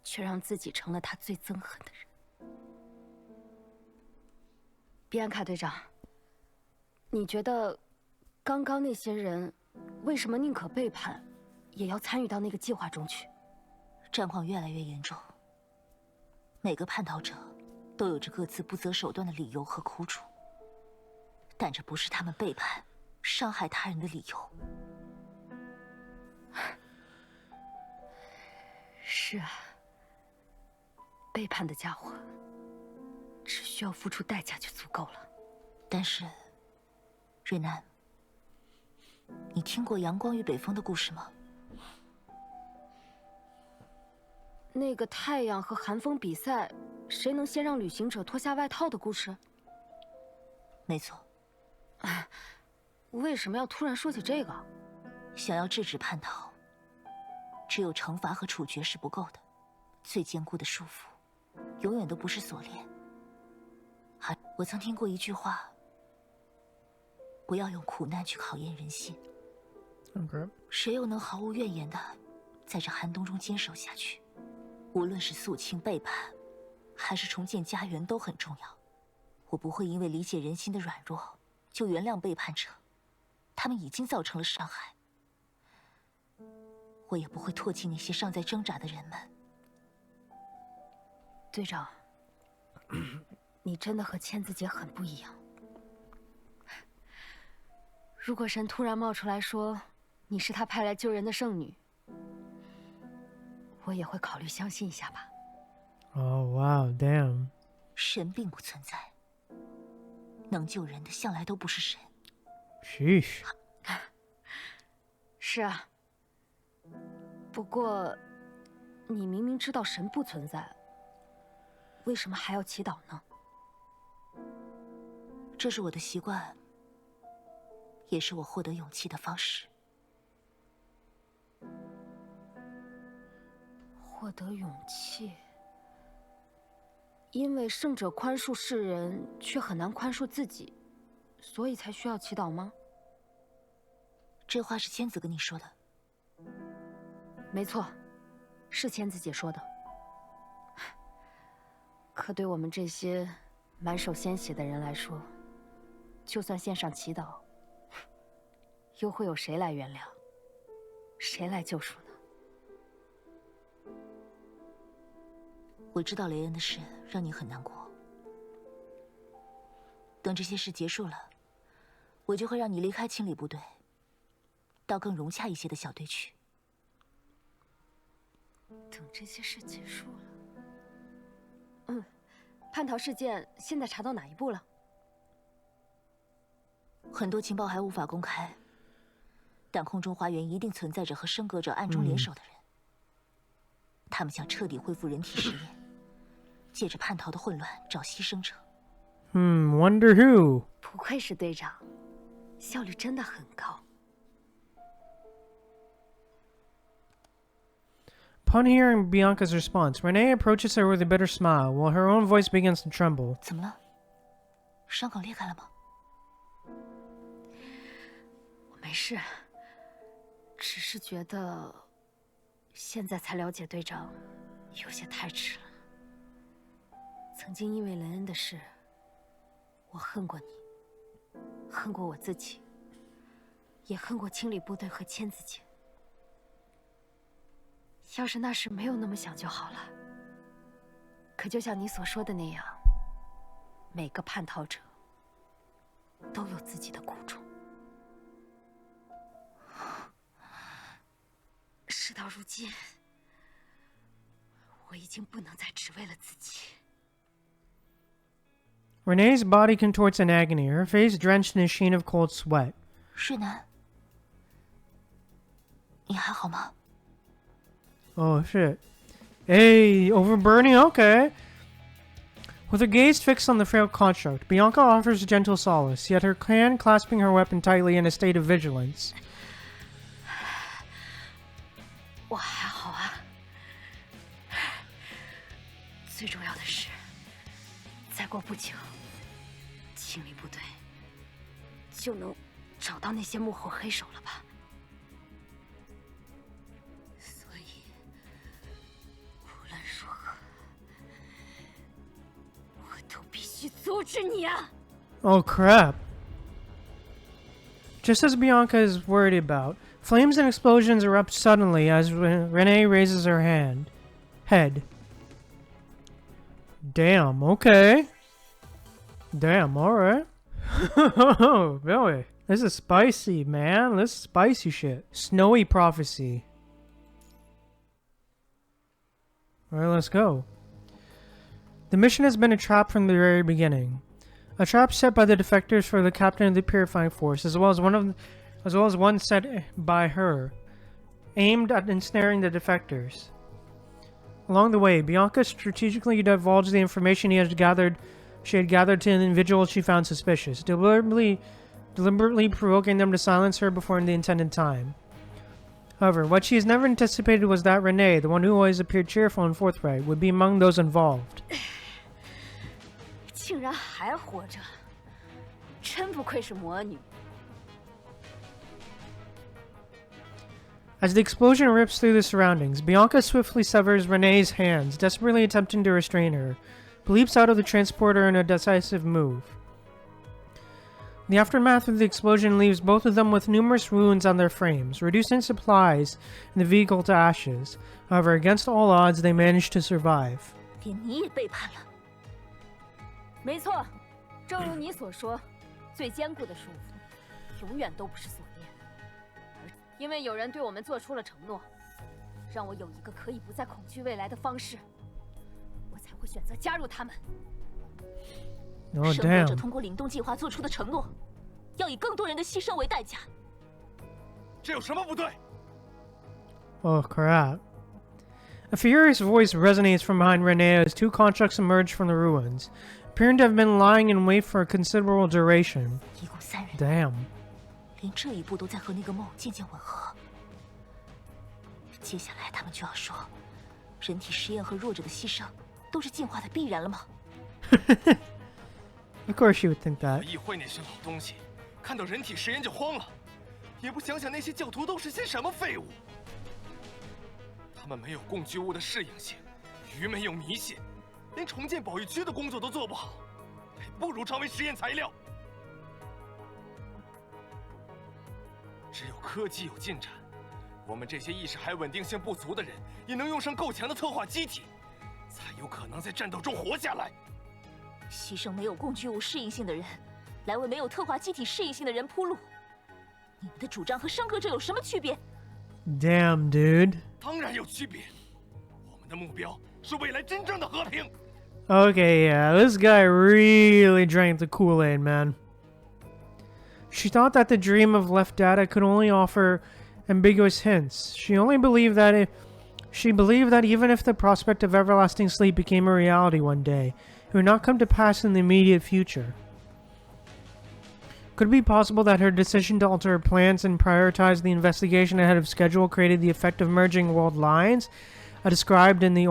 却让自己成了他最憎恨的人。比安卡队长，你觉得刚刚那些人为什么宁可背叛，也要参与到那个计划中去？战况越来越严重，每个叛逃者都有着各自不择手段的理由和苦楚，但这不是他们背叛、伤害他人的理由。是啊，背叛的家伙只需要付出代价就足够了。但是，瑞南，你听过阳光与北风的故事吗？那个太阳和寒风比赛，谁能先让旅行者脱下外套的故事？没错。为什么要突然说起这个？想要制止叛逃，只有惩罚和处决是不够的。最坚固的束缚，永远都不是锁链。我曾听过一句话：不要用苦难去考验人心。谁又能毫无怨言的在这寒冬中坚守下去？无论是肃清背叛，还是重建家园，都很重要。我不会因为理解人心的软弱就原谅背叛者，他们已经造成了伤害。我也不会唾弃那些尚在挣扎的人们。队长，你真的和千子姐很不一样。如果神突然冒出来说你是他派来救人的圣女，我也会考虑相信一下吧。Oh wow, damn. 神并不存在，能救人的向来都不是神。Sheesh。是啊。不过，你明明知道神不存在，为什么还要祈祷呢？这是我的习惯，也是我获得勇气的方式。获得勇气，因为圣者宽恕世人，却很难宽恕自己，所以才需要祈祷吗？这话是千子跟你说的。没错，是千子姐说的。可对我们这些满手鲜血的人来说，就算献上祈祷，又会有谁来原谅？谁来救赎呢？我知道雷恩的事让你很难过，等这些事结束了，我就会让你离开清理部队，到更融洽一些的小队去。等这些事结束了，叛逃事件现在查到哪一步了？很多情报还无法公开，但空中花园一定存在着和升格者暗中联手的人，他们想彻底恢复人体实验，借着叛逃的混乱找牺牲者。Wonder who？ 不愧是队长，效率真的很高。Upon hearing Bianca's response, Renee approaches her with a bitter smile, while her own voice begins to tremble. 怎么了？伤口裂开了吗？我没事，只是觉得现在才了解队长，有些太迟了。曾经因为雷恩的事，我恨过你，恨过我自己，也恨过清理部队和千子姐。要是那时没有那么想就好了。可就像你所说的那样，每个叛逃者都有自己的苦衷。事到如今，我已经不能再只为了自己。Renee's body contorts in agony, her face drenched in a sheen of cold sweat. 瑞南，你还好吗？ Oh shit. Hey, overburning? Okay. With her gaze fixed on the frail construct, Bianca offers gentle solace, yet her hand clasping her weapon tightly in a state of vigilance. 我还好啊。最重要的是，再过不久，清理部队就能找到那些幕后黑手了吧？所以，无论如何，我都必须阻止你啊！ Oh crap. Just as Bianca is worried about, flames and explosions erupt suddenly as Renee raises her head. Damn, okay. Damn, alright. Really? This is spicy, man. This is spicy shit. Snowy prophecy. Alright, let's go. The mission has been a trap from the very beginning. A trap set by the defectors for the captain of the Purifying Force, as well as one set by her, aimed at ensnaring the defectors. Along the way, Bianca strategically divulged the information she had gathered to individuals she found suspicious, deliberately provoking them to silence her before the intended time. However, what she has never anticipated was that Renee, the one who always appeared cheerful and forthright, would be among those involved. 竟然还活着，真不愧是魔女。 As the explosion rips through the surroundings, Bianca swiftly severs Renee's hands, desperately attempting to restrain her, but leaps out of the transporter in a decisive move. The aftermath of the explosion leaves both of them with numerous wounds on their frames, reducing supplies in the vehicle to ashes. However, against all odds, they manage to survive. 连你也背叛了。没错，正如你所说，最坚固的束缚，永远都不是锁链。而因为有人对我们做出了承诺，让我有一个可以不再恐惧未来的方式，我才会选择加入他们。 Oh 生活者 damn. 通过灵动计划做出的承诺，要以更多人的牺牲为代价。这有什么不对？ Oh crap. A furious voice resonates from behind Renee as two constructs emerge from the ruins, appearing to have been lying in wait for a considerable duration. 一共3人， Damn. 连这一步都在和那个梦渐渐吻合。接下来他们就要说，人体实验和弱者的牺牲都是进化的必然了吗？ Of course you would think 我 that. 议会那些老东西，看到人体实验就慌了，也不想想那些教徒都是些什么废物。他们没有共居物的适应性，愚昧又迷信，连重建保育区的工作都做不好，还不如成为实验材料。只有科技有进展，我们这些意识还稳定性不足的人，也能用上够强的特化机体，才有可能在战斗中活下来。 牺牲没有共居物适应性的人，来为没有特化机体适应性的人铺路。你们的主张和升格者有什么区别？ Damn, dude. 当然有区别，我们的目标是未来真正的和平。 Okay, yeah, this guy really drank the Kool-Aid, man. She thought that the dream of left data could only offer ambiguous hints. She believed that even if the prospect of everlasting sleep became a reality one day, it would not come to pass in the immediate future. Could it be possible that her decision to alter her plans and prioritize the investigation ahead of schedule created the effect of merging world lines, as described in the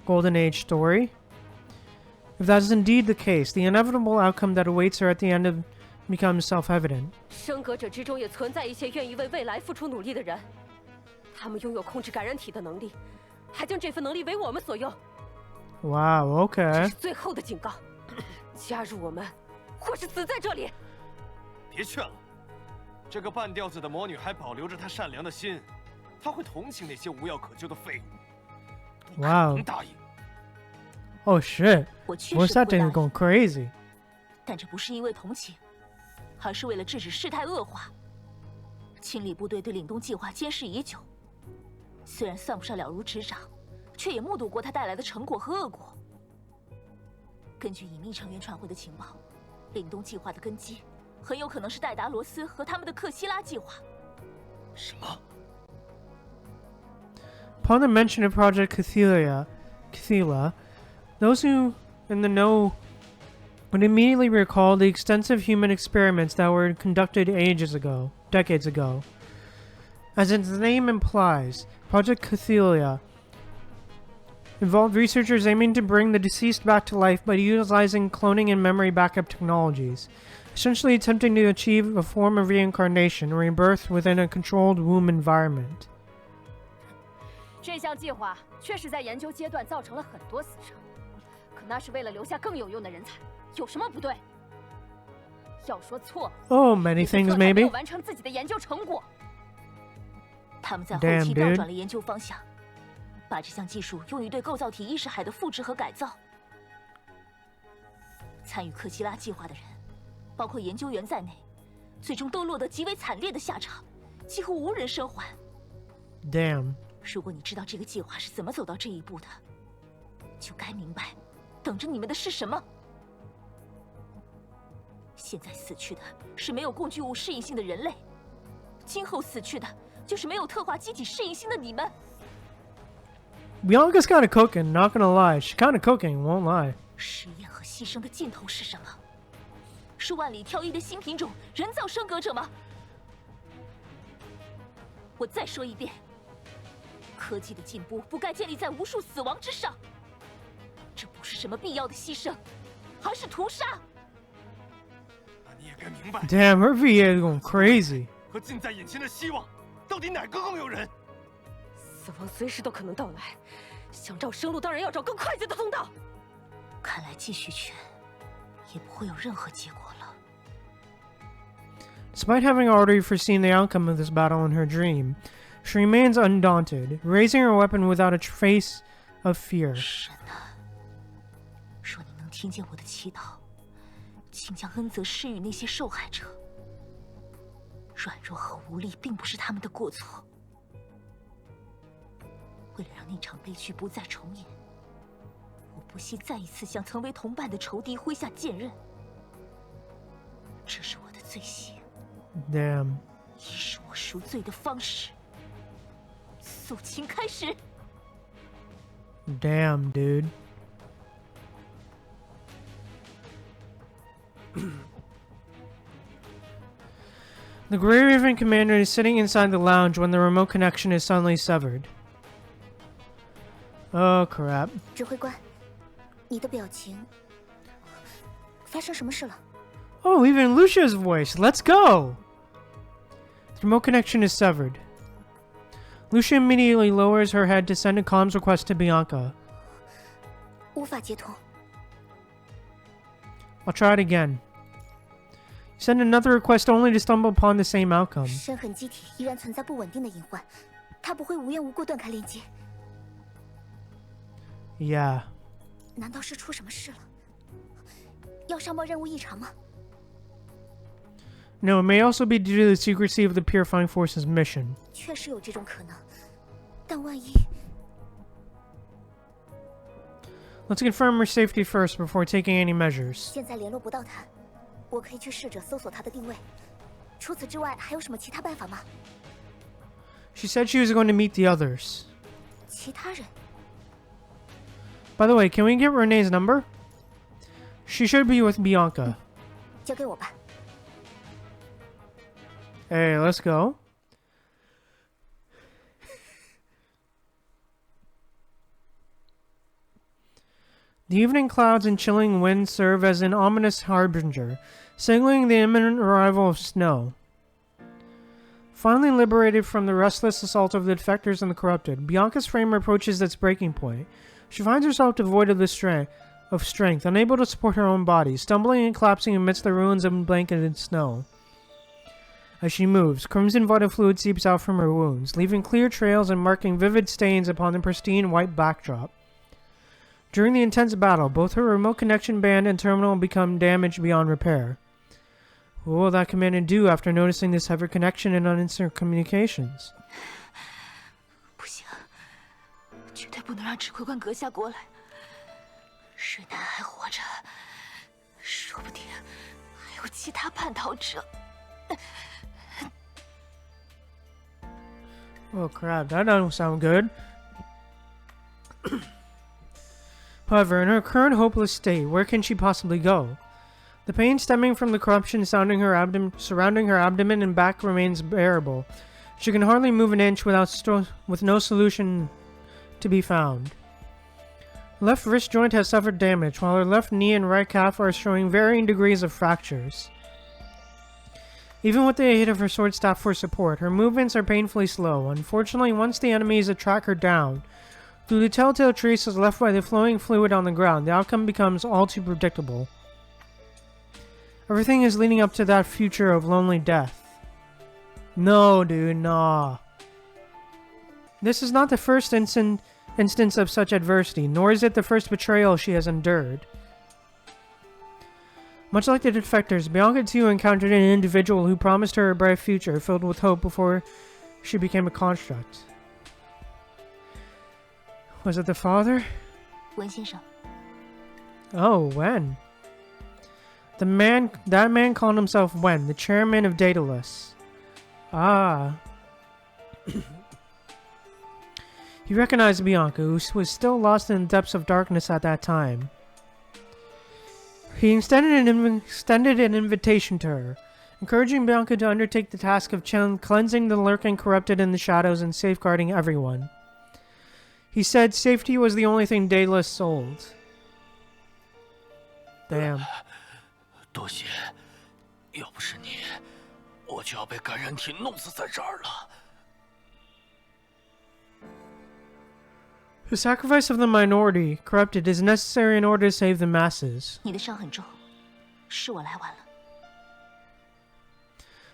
Golden Age story? If that is indeed the case, the inevitable outcome that awaits her at the end becomes self-evident. 升格者之中也存在一些愿意为未来付出努力的人，他们拥有控制感染体的能力，还将这份能力为我们所用。 Wow, 这 okay. 是最后的警告，加入我们，或是死在这里。别劝了，这个半吊子的魔女还保留着她善良的心，她会同情那些无药可救的废物，不可能答应。 Oh shit. 我确 What's 实不 that 会答 thing 应， going crazy? 但这不是因为同情，而是为了制止事态恶化。清理部队对凛冬计划监视已久，虽然算不上了如指掌，却也目睹过它带来的成果和恶果。根据隐秘成员传回的情报，凛冬计划的根基很有可能是戴达罗斯和他们的克希拉计划。什么？ Upon the mention of Project Cathila, those who in the know would immediately recall the extensive human experiments that were conducted decades ago. As its name implies, Project Cathila involved researchers aiming to bring the deceased back to life by utilizing cloning and memory backup technologies, essentially attempting to achieve a form of reincarnation, rebirth within a controlled womb environment. 这项计划确实在研究阶段造成了很多死伤，可那是为了留下更有用的人才，有什么不对？要说错， Oh, many 也是 things 特没有 maybe. 完成自己的研究成果。他们在后 Damn, 期调 dude. 转了研究方向，把这项技术用于对构造体意识海的复制和改造。参与克希拉计划的人，包括研究员在内，最终都落得极为惨烈的下场，几乎无人生还。 Damn. 如果你知道这个计划是怎么走到这一步的，就该明白，等着你们的是什么。现在死去的是没有共居物适应性的人类，今后死去的就是没有特化机体适应性的你们。 Bianca's kind of cooking, not gonna lie. She's kind of cooking, won't lie. 实验和牺牲的尽头是什么？是万里挑一的新品种人造升格者吗？我再说一遍，科技的进步不该建立在无数死亡之上，这不是什么必要的牺牲，而是屠杀。那你也该明白， Damn, her VA is going crazy. 和近在眼前的希望，到底哪个更诱人？ 死亡随时都可能到来，想找生路当然要找更快捷的通道。看来继续劝，也不会有任何结果了。 Despite having already foreseen the outcome of this battle in her dream, she remains undaunted, raising her weapon without a trace of fear. 神啊，若你能听见我的祈祷，请将恩泽施予那些受害者。软弱和无力并不是他们的过错。为了让那场悲剧不再重演，我不惜再一次向曾为同伴的仇敌挥下剑刃。这是我的罪行。Damn. 以使我赎罪的方式，肃清开始。 Damn, dude. The Grey Raven commander is sitting inside the lounge when the remote connection is suddenly severed. Oh, crap. 指挥官，你的表情，发生什么事了？ Oh, even Lucia's voice. Let's go! The remote connection is severed. Lucia immediately lowers her head to send a comms request to Bianca. 无法接通。 I'll try it again. Send another request only to stumble upon the same outcome. 深痕机体依然存在不稳定的隐患，它不会无缘无故断开连接。 Yeah. 难道是出什么事了？要上报任务异常吗？ No, it may also be due to the secrecy of the Purifying Force's mission. 确实有这种可能，但万一…… Let's confirm her safety first before taking any measures. 现在联络不到他，我可以去试着搜索他的定位。除此之外，还有什么其他办法吗？ She said she was going to meet the others. 其他人？ By the way, can we get Renee's number? She should be with Bianca. 交给我吧。 Hey, let's go. The evening clouds and chilling winds serve as an ominous harbinger, signaling the imminent arrival of snow. Finally liberated from the restless assault of the defectors and the corrupted, Bianca's frame approaches its breaking point. She finds herself devoid of strength, unable to support her own body, stumbling and collapsing amidst the ruins of blanketed snow. As she moves, crimson vital fluid seeps out from her wounds, leaving clear trails and marking vivid stains upon the pristine white backdrop. During the intense battle, both her remote connection band and terminal become damaged beyond repair. What will that commander do after noticing this severed connection and unanswered communications? 不行，绝对不能让指挥官阁下过来。瑞南还活着，说不定还有其他叛逃者。 Oh crap, that don't sound good. However, in her current hopeless state, where can she possibly go? The pain stemming from the corruption surrounding her abdomen and back remains bearable. She can hardly move an inch with no solution to be found. Her left wrist joint has suffered damage, while her left knee and right calf are showing varying degrees of fractures. Even with the aid of her sword staff for support, her movements are painfully slow. Unfortunately, once the enemies track her down, through the telltale traces left by the flowing fluid on the ground, the outcome becomes all too predictable. Everything is leading up to that future of lonely death. No, dude, nah. This is not the first instance of such adversity, nor is it the first betrayal she has endured. Much like the defectors, Bianca too encountered an individual who promised her a bright future filled with hope before she became a construct. Was it the father? 文先生， Oh, Wen. That man called himself Wen, the chairman of Daedalus. Ah. He recognized Bianca, who was still lost in the depths of darkness at that time. He extended an invitation to her, encouraging Bianca to undertake the task of cleansing the lurking corrupted in the shadows and safeguarding everyone. He said safety was the only thing Daedalus sold. Damn. 多谢，要不是你，我就要被感染体弄死在这儿了。 The sacrifice of the minority, corrupted, is necessary in order to save the masses. 你的伤很重，是我来晚了。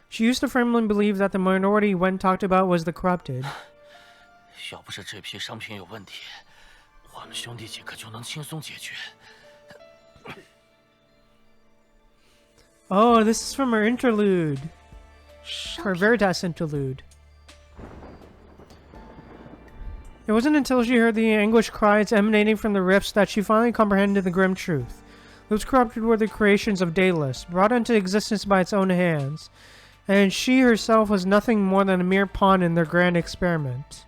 She used to firmly believe that the minority Wen talked about was the corrupted. 要不是这批商品有问题，我们兄弟几个就能轻松解决。 Oh, this is from her interlude. Her Veritas interlude. It wasn't until she heard the anguished cries emanating from the rifts that she finally comprehended the grim truth. Those corrupted were the creations of Daedalus, brought into existence by its own hands, and she herself was nothing more than a mere pawn in their grand experiment.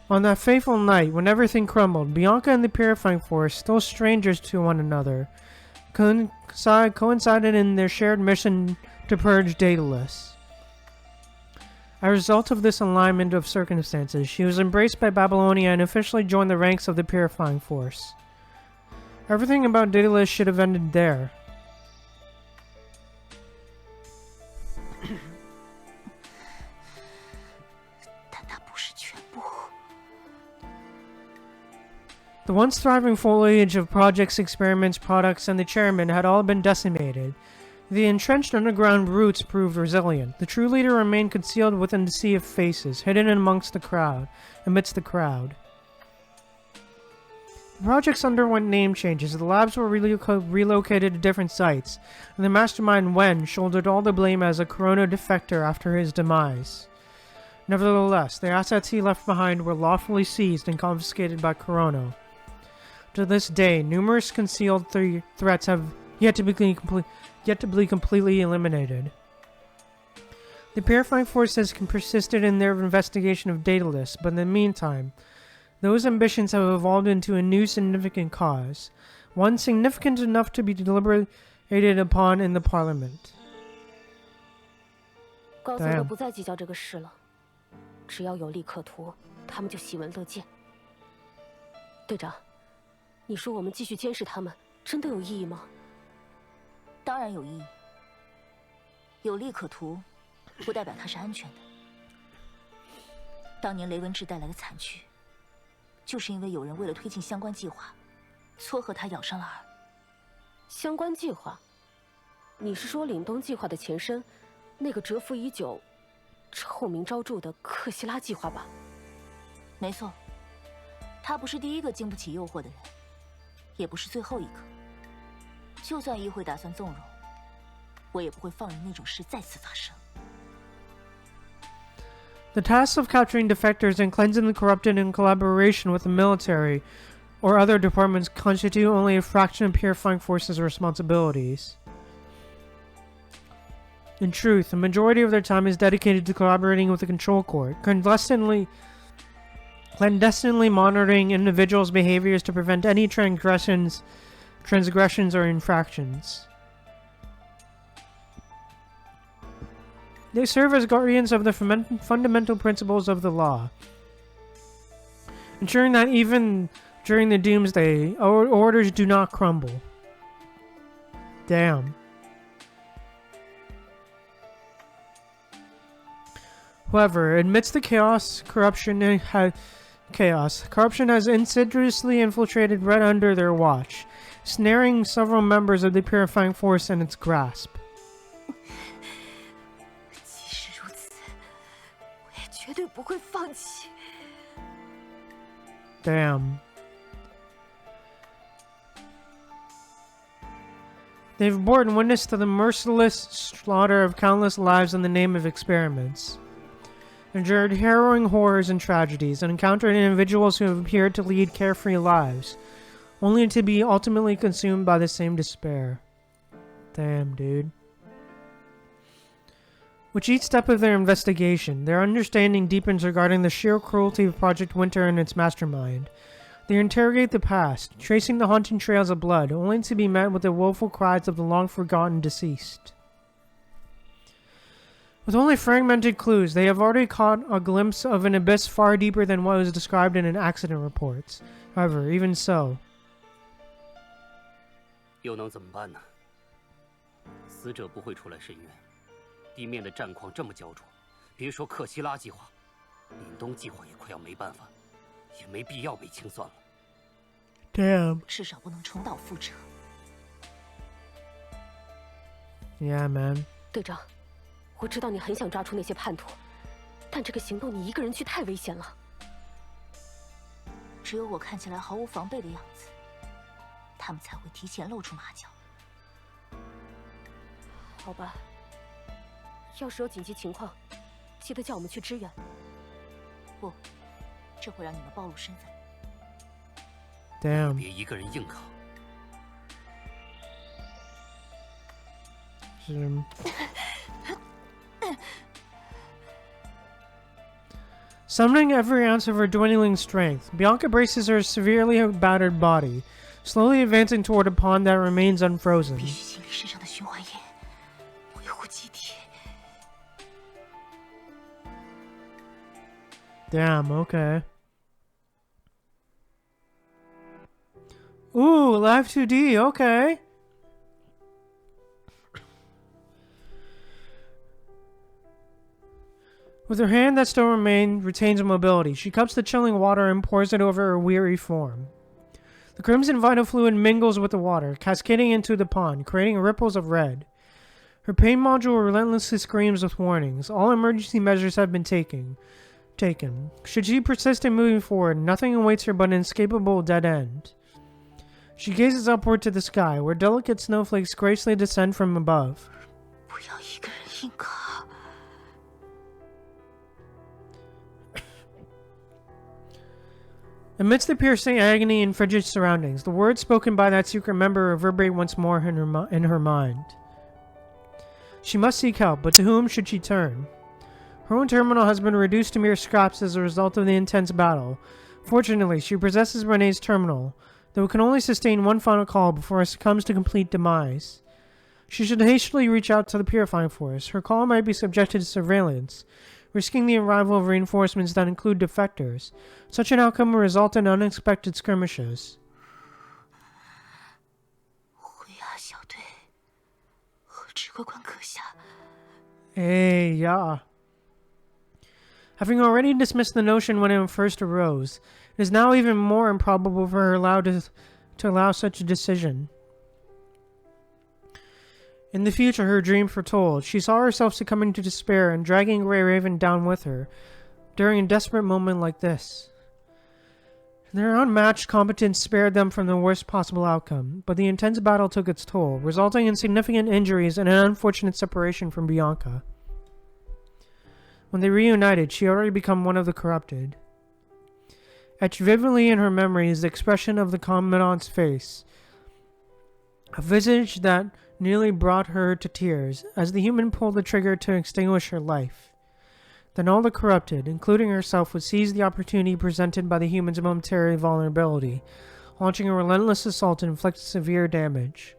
On that fateful night, when everything crumbled, Bianca and the Purifying Force, still strangers to one another, coincided in their shared mission to purge Daedalus. As a result of this alignment of circumstances, she was embraced by Babylonia and officially joined the ranks of the Purifying Force. Everything about Daedalus should have ended there. The once thriving foliage of projects, experiments, products, and the chairman had all been decimated. The entrenched underground roots proved resilient. The true leader remained concealed within the sea of faces, hidden amidst the crowd. The projects underwent name changes, the labs were relocated to different sites, and the mastermind Wen shouldered all the blame as a Corona defector after his demise. Nevertheless, the assets he left behind were lawfully seized and confiscated by Corona. To this day, numerous concealed threats have yet to be completely eliminated. The Purifying Force has persisted in their investigation of Daedalus, but in the meantime, those ambitions have evolved into a new significant cause, one significant enough to be deliberated upon in the Parliament. 高层都不再计较这个事了，只要有利可图，他们就喜闻乐见。队长，你说我们继续监视他们，真的有意义吗？当然有意义。有利可图，不代表它是安全的。当年雷文治带来的惨剧，就是因为有人为了推进相关计划，撮合他咬伤了饵。相关计划？你是说凛冬计划的前身，那个蛰伏已久、臭名昭著的克西拉计划吧？没错，他不是第一个经不起诱惑的人，也不是最后一个。就算议会打算纵容，我也不会放任那种事再次发生。The tasks of capturing defectors and cleansing the corrupted in collaboration with the military or other departments constitute only a fraction of Purifying Force's responsibilities. In truth, the majority of their time is dedicated to collaborating with the Control Court, clandestinely monitoring individuals' behaviors to prevent any transgressions or infractions. They serve as guardians of the fundamental principles of the law, ensuring that even during the doomsday, orders do not crumble. Damn. However, amidst the corruption has insidiously infiltrated right under their watch, snaring several members of the Purifying Force in its grasp. Damn. They've borne witness to the merciless slaughter of countless lives in the name of experiments, endured harrowing horrors and tragedies, and encountered individuals who have appeared to lead carefree lives, only to be ultimately consumed by the same despair. Damn, dude. With each step of their investigation, their understanding deepens regarding the sheer cruelty of Project Winter and its mastermind. They interrogate the past, tracing the haunting trails of blood, only to be met with the woeful cries of the long-forgotten deceased. With only fragmented clues, they have already caught a glimpse of an abyss far deeper than what was described in accident reports. However, even so... 又能怎么办呢？死者不会出来申冤。地面的战况这么焦灼，别说克西拉计划，凛冬计划也快要没办法，也没必要被清算了。Damn. 至少不能重蹈覆辙。Yeah, man. 队长，我知道你很想抓住那些叛徒，但这个行动你一个人去太危险了。只有我看起来毫无防备的样子，他们才会提前露出马脚。好吧。 要是有紧急情况，记得叫我们去支援。不，这会让你们暴露身份。Damn. 别一个人硬扛。Summoning every ounce of her dwindling strength, Bianca braces her severely battered body, slowly advancing toward a pond that remains unfrozen. 必须清理身上的循环液，维护机体。 Damn, okay. Ooh, Live 2D, okay. With her hand that still retains mobility, she cups the chilling water and pours it over her weary form. The crimson vital fluid mingles with the water, cascading into the pond, creating ripples of red. Her pain module relentlessly screams with warnings. All emergency measures have been taken. Should she persist in moving forward, nothing awaits her but an inescapable dead end. She gazes upward to the sky, where delicate snowflakes gracefully descend from above. 不要一个人硬扛。 Amidst the piercing agony and frigid surroundings, the words spoken by that secret member reverberate once more in her mind. She must seek help, but to whom should she turn? Her own terminal has been reduced to mere scraps as a result of the intense battle. Fortunately, she possesses Renee's terminal, though it can only sustain one final call before it succumbs to complete demise. She should hastily reach out to the Purifying Force. Her call might be subjected to surveillance, risking the arrival of reinforcements that include defectors. Such an outcome will result in unexpected skirmishes. 灰鸦小队和指挥官阁下。 Hey, yeah. Having already dismissed the notion when it first arose, it is now even more improbable for her to allow such a decision. In the future, her dream foretold, she saw herself succumbing to despair and dragging Grey Raven down with her during a desperate moment like this. Their unmatched competence spared them from the worst possible outcome, but the intense battle took its toll, resulting in significant injuries and an unfortunate separation from Bianca. When they reunited, she had already become one of the corrupted. Etched vividly in her memory is the expression of the Commandant's face, a visage that nearly brought her to tears as the human pulled the trigger to extinguish her life. Then all the corrupted, including herself, would seize the opportunity presented by the human's momentary vulnerability, launching a relentless assault to inflict severe damage.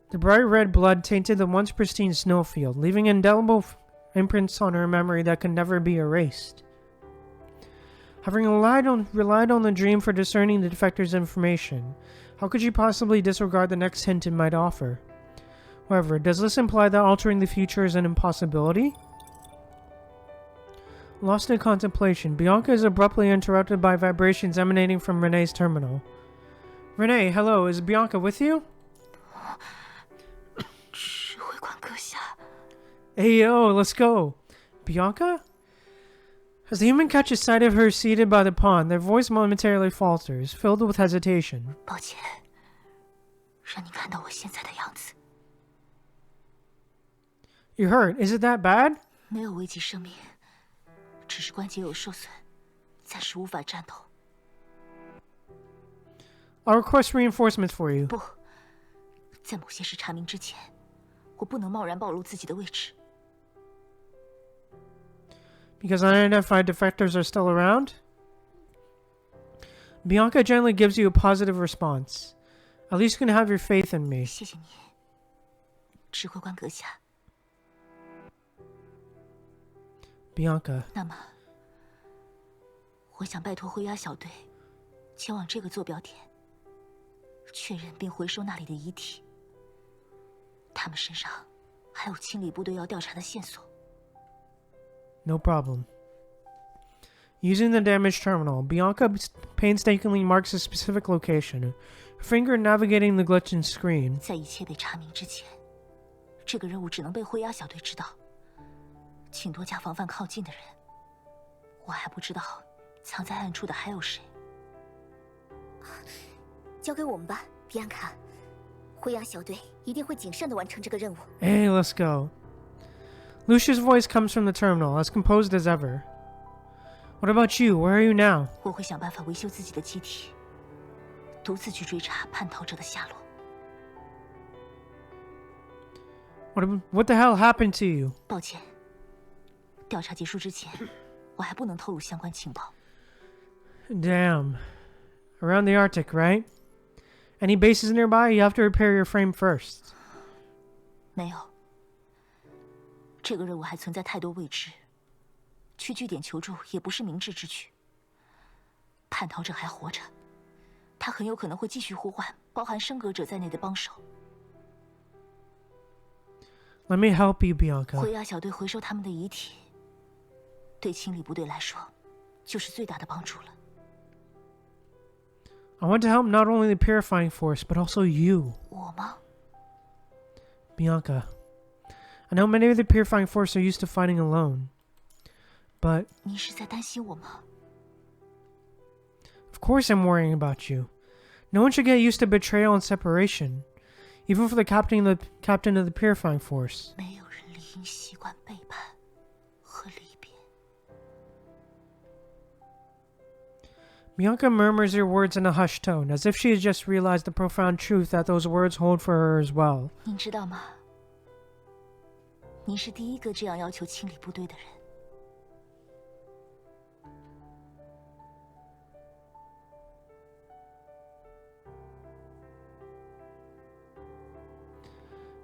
The bright red blood tainted the once pristine snowfield, leaving indelible imprints on her memory that could never be erased. Having relied on the dream for discerning the defector's information, how could she possibly disregard the next hint it might offer? However, does this imply that altering the future is an impossibility? Lost in contemplation, Bianca is abruptly interrupted by vibrations emanating from Renee's terminal. Renee, hello, is Bianca with you? 指挥官阁下。 Hey yo, let's go. Bianca? As the human catches sight of her seated by the pond, their voice momentarily falters, filled with hesitation. 抱歉，让你看到我现在的样子。 You're hurt, is it that bad? 没有危及生命，只是关节有受损，暂时无法战斗。 I'll request reinforcements for you. 不，在某些事查明之前，我不能贸然暴露自己的位置。 Because unidentified defectors are still around? Bianca gently gives you a positive response. At least you can have your faith in me. 谢谢你，指挥官阁下。 Bianca. 那么，我想拜托灰鸦小队前往这个坐标点，确认并回收那里的遗体。他们身上还有清理部队要调查的线索。 No problem. Using the damaged terminal, Bianca painstakingly marks a specific location, her finger navigating the glitching screen. 在一切被查明之前，这个任务只能被灰鸦小队知道。请多加防范靠近的人。我还不知道藏在暗处的还有谁。交给我们吧，比安卡。灰鸦小队一定会谨慎地完成这个任务。 Hey, let's go. Lucia's voice comes from the terminal, as composed as ever. What about you? Where are you now? 我会想办法维修自己的机体，独自去追查叛逃者的下落。 What the hell happened to you? 抱歉，调查结束之前，我还不能透露相关情报。Damn. Around the Arctic, right? Any bases nearby? You have to repair your frame first. 没有，这个任务还存在太多未知。去据点求助也不是明智之举。叛逃者还活着，他很有可能会继续呼唤包含升格者在内的帮手。Let me help you, Bianca. 回亚小队回收他们的遗体，对清理部队来说，就是最大的帮助了。I want to help not only the purifying force, but also you. 我吗？ Bianca. I know many of the purifying force are used to fighting alone. But... 你是在担心我吗？ Of course I'm worrying about you. No one should get used to betrayal and separation. Even for the captain of the purifying force. 没有人理应习惯背叛和离别。 Bianca murmurs her words in a hushed tone, as if she has just realized the profound truth that those words hold for her as well. 您知道吗？您是第一个这样要求清理部队的人。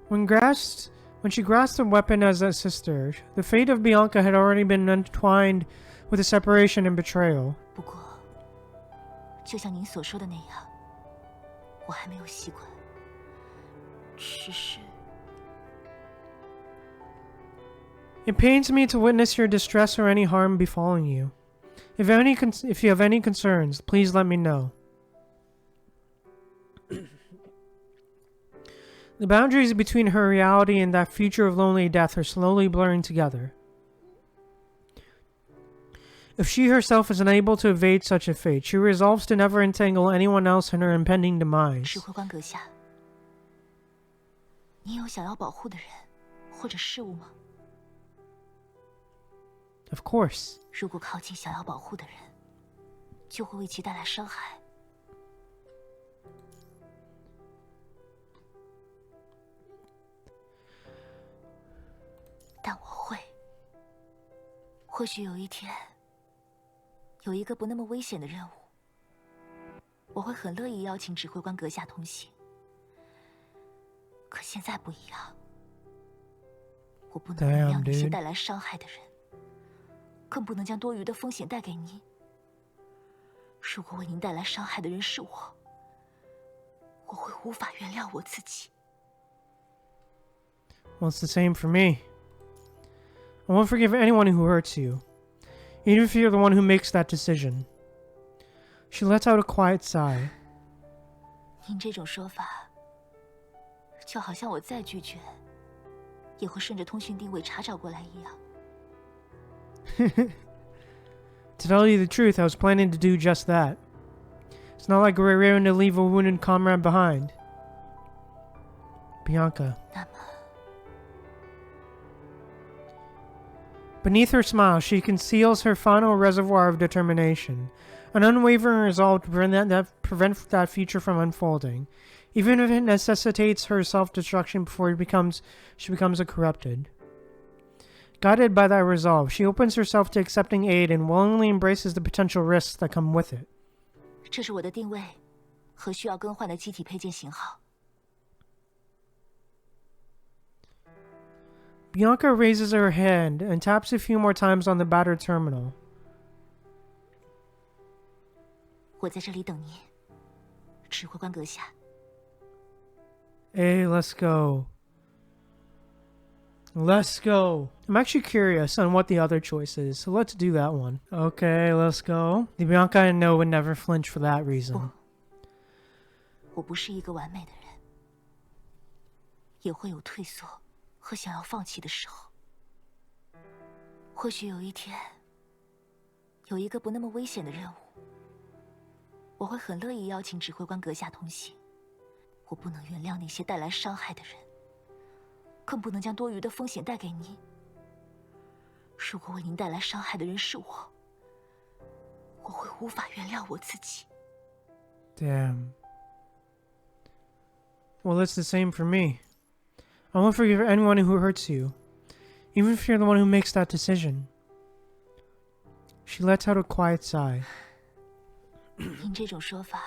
When she grasped the weapon as a sister, the fate of Bianca had already been entwined with the separation and betrayal. 不过，就像您所说的那样，我还没有习惯。只是， It pains me to witness your distress or any harm befalling you. If you have any concerns, please let me know. The boundaries between her reality and that future of lonely death are slowly blurring together. If she herself is unable to evade such a fate, she resolves to never entangle anyone else in her impending demise. 指挥官阁下，你有想要保护的人或者事物吗？ Of course. 如果靠近想要保护的人，就会为其带来伤害。 但我会，或许有一天，有一个不那么危险的任务，我会很乐意邀请指挥官阁下同行。可现在不一样，我不能原谅那些带来伤害的人，更不能将多余的风险带给您。如果为您带来伤害的人是我，我会无法原谅我自己。 Well, it's the same for me. I won't forgive anyone who hurts you, even if you're the one who makes that decision. She lets out a quiet sigh. 您这种说法，就好像我再拒绝，也会顺着通讯定位查找过来一样。 To tell you the truth, I was planning to do just that. It's not like we're raring to leave a wounded comrade behind. Bianca. 那么， Beneath her smile, she conceals her final reservoir of determination, an unwavering resolve to prevent that future from unfolding, even if it necessitates her self-destruction before she becomes a corrupted. Guided by that resolve, she opens herself to accepting aid and willingly embraces the potential risks that come with it. 这是我的定位和需要更换的机体配件型号。 Bianca raises her hand and taps a few more times on the battered terminal. 我在这里等您，指挥官阁下。 Hey, let's go. Let's go. I'm actually curious on what the other choice is, so let's do that one. Okay, let's go. The Bianca I know would never flinch for that reason. 我不是一个完美的人，也会有退缩和想要放弃的时候。或许有一天，有一个不那么危险的任务，我会很乐意邀请指挥官阁下同行。我不能原谅那些带来伤害的人，更不能将多余的风险带给您。如果为您带来伤害的人是我，我会无法原谅我自己。 Damn. Well, it's the same for me. I won't forgive anyone who hurts you, even if you're the one who makes that decision. She lets out a quiet sigh. 您这种说法，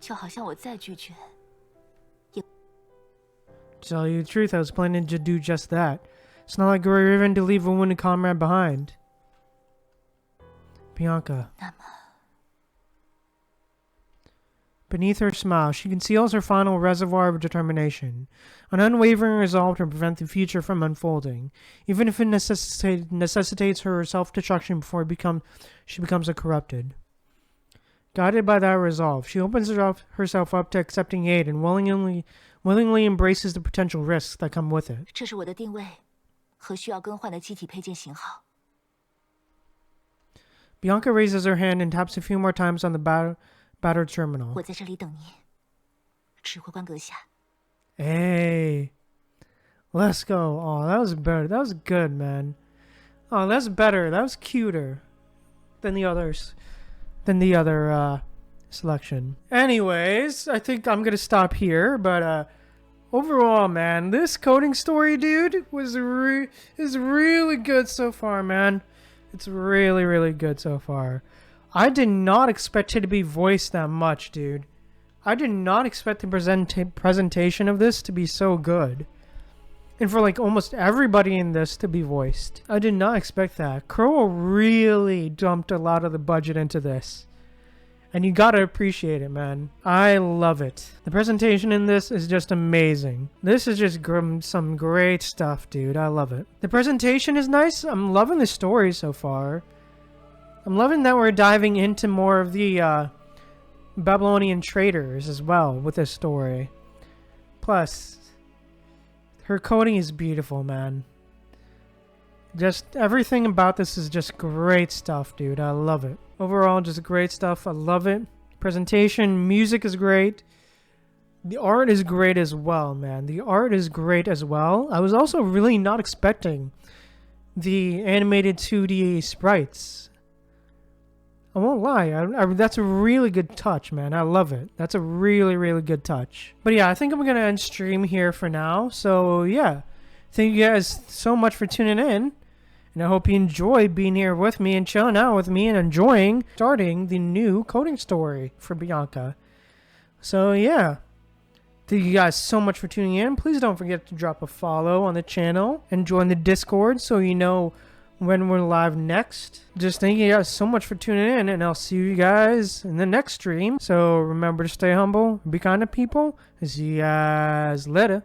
就好像我再拒绝， To tell you the truth, I was planning to do just that. It's not like we're even to leave a wounded comrade behind. Bianca. 那么 Beneath her smile, she conceals her final reservoir of determination, an unwavering resolve to prevent the future from unfolding, even if it necessitates her self-destruction before she becomes a corrupted. Guided by that resolve, she opens herself up to accepting aid and willingly embraces the potential risks that come with it. 这是我的定位和需要更换的机体配件型号。 Bianca raises her hand and taps a few more times on the battered terminal. 我在这里等您，指挥官阁下。 Hey, let's go. Oh, that was better. That was good, man. Oh, that's better. That was cuter than the others, than the other selection. Anyways, I think I'm gonna stop here. But overall, man, this coding story, dude, is really good so far, man. It's really, really good so far. I did not expect it to be voiced that much, dude. I did not expect the presentation of this to be so good. And for like almost everybody in this to be voiced. I did not expect that. Crow really dumped a lot of the budget into this. And you gotta appreciate it, man. I love it. The presentation in this is just amazing. This is just some great stuff, dude. I love it. The presentation is nice. I'm loving the story so far. I'm loving that we're diving into more of the Babylonian traders as well with this story. Plus, her coding is beautiful, man. Just everything about this is just great stuff, dude. I love it. Overall, just great stuff. I love it. Presentation, music is great. The art is great as well, man. The art is great as well. I was also really not expecting the animated 2D sprites. I won't lie. That's a really good touch, man. I love it. That's a really, really good touch. But yeah, I think I'm going to end stream here for now. So yeah, thank you guys so much for tuning in. And I hope you enjoyed being here with me and chilling out with me and enjoying starting the new coding story for Bianca. So yeah, thank you guys so much for tuning in. Please don't forget to drop a follow on the channel and join the Discord so you know when we're live next. Just thank you guys so much for tuning in, and I'll see you guys in the next stream. So remember to stay humble, be kind to people, and see you guys later.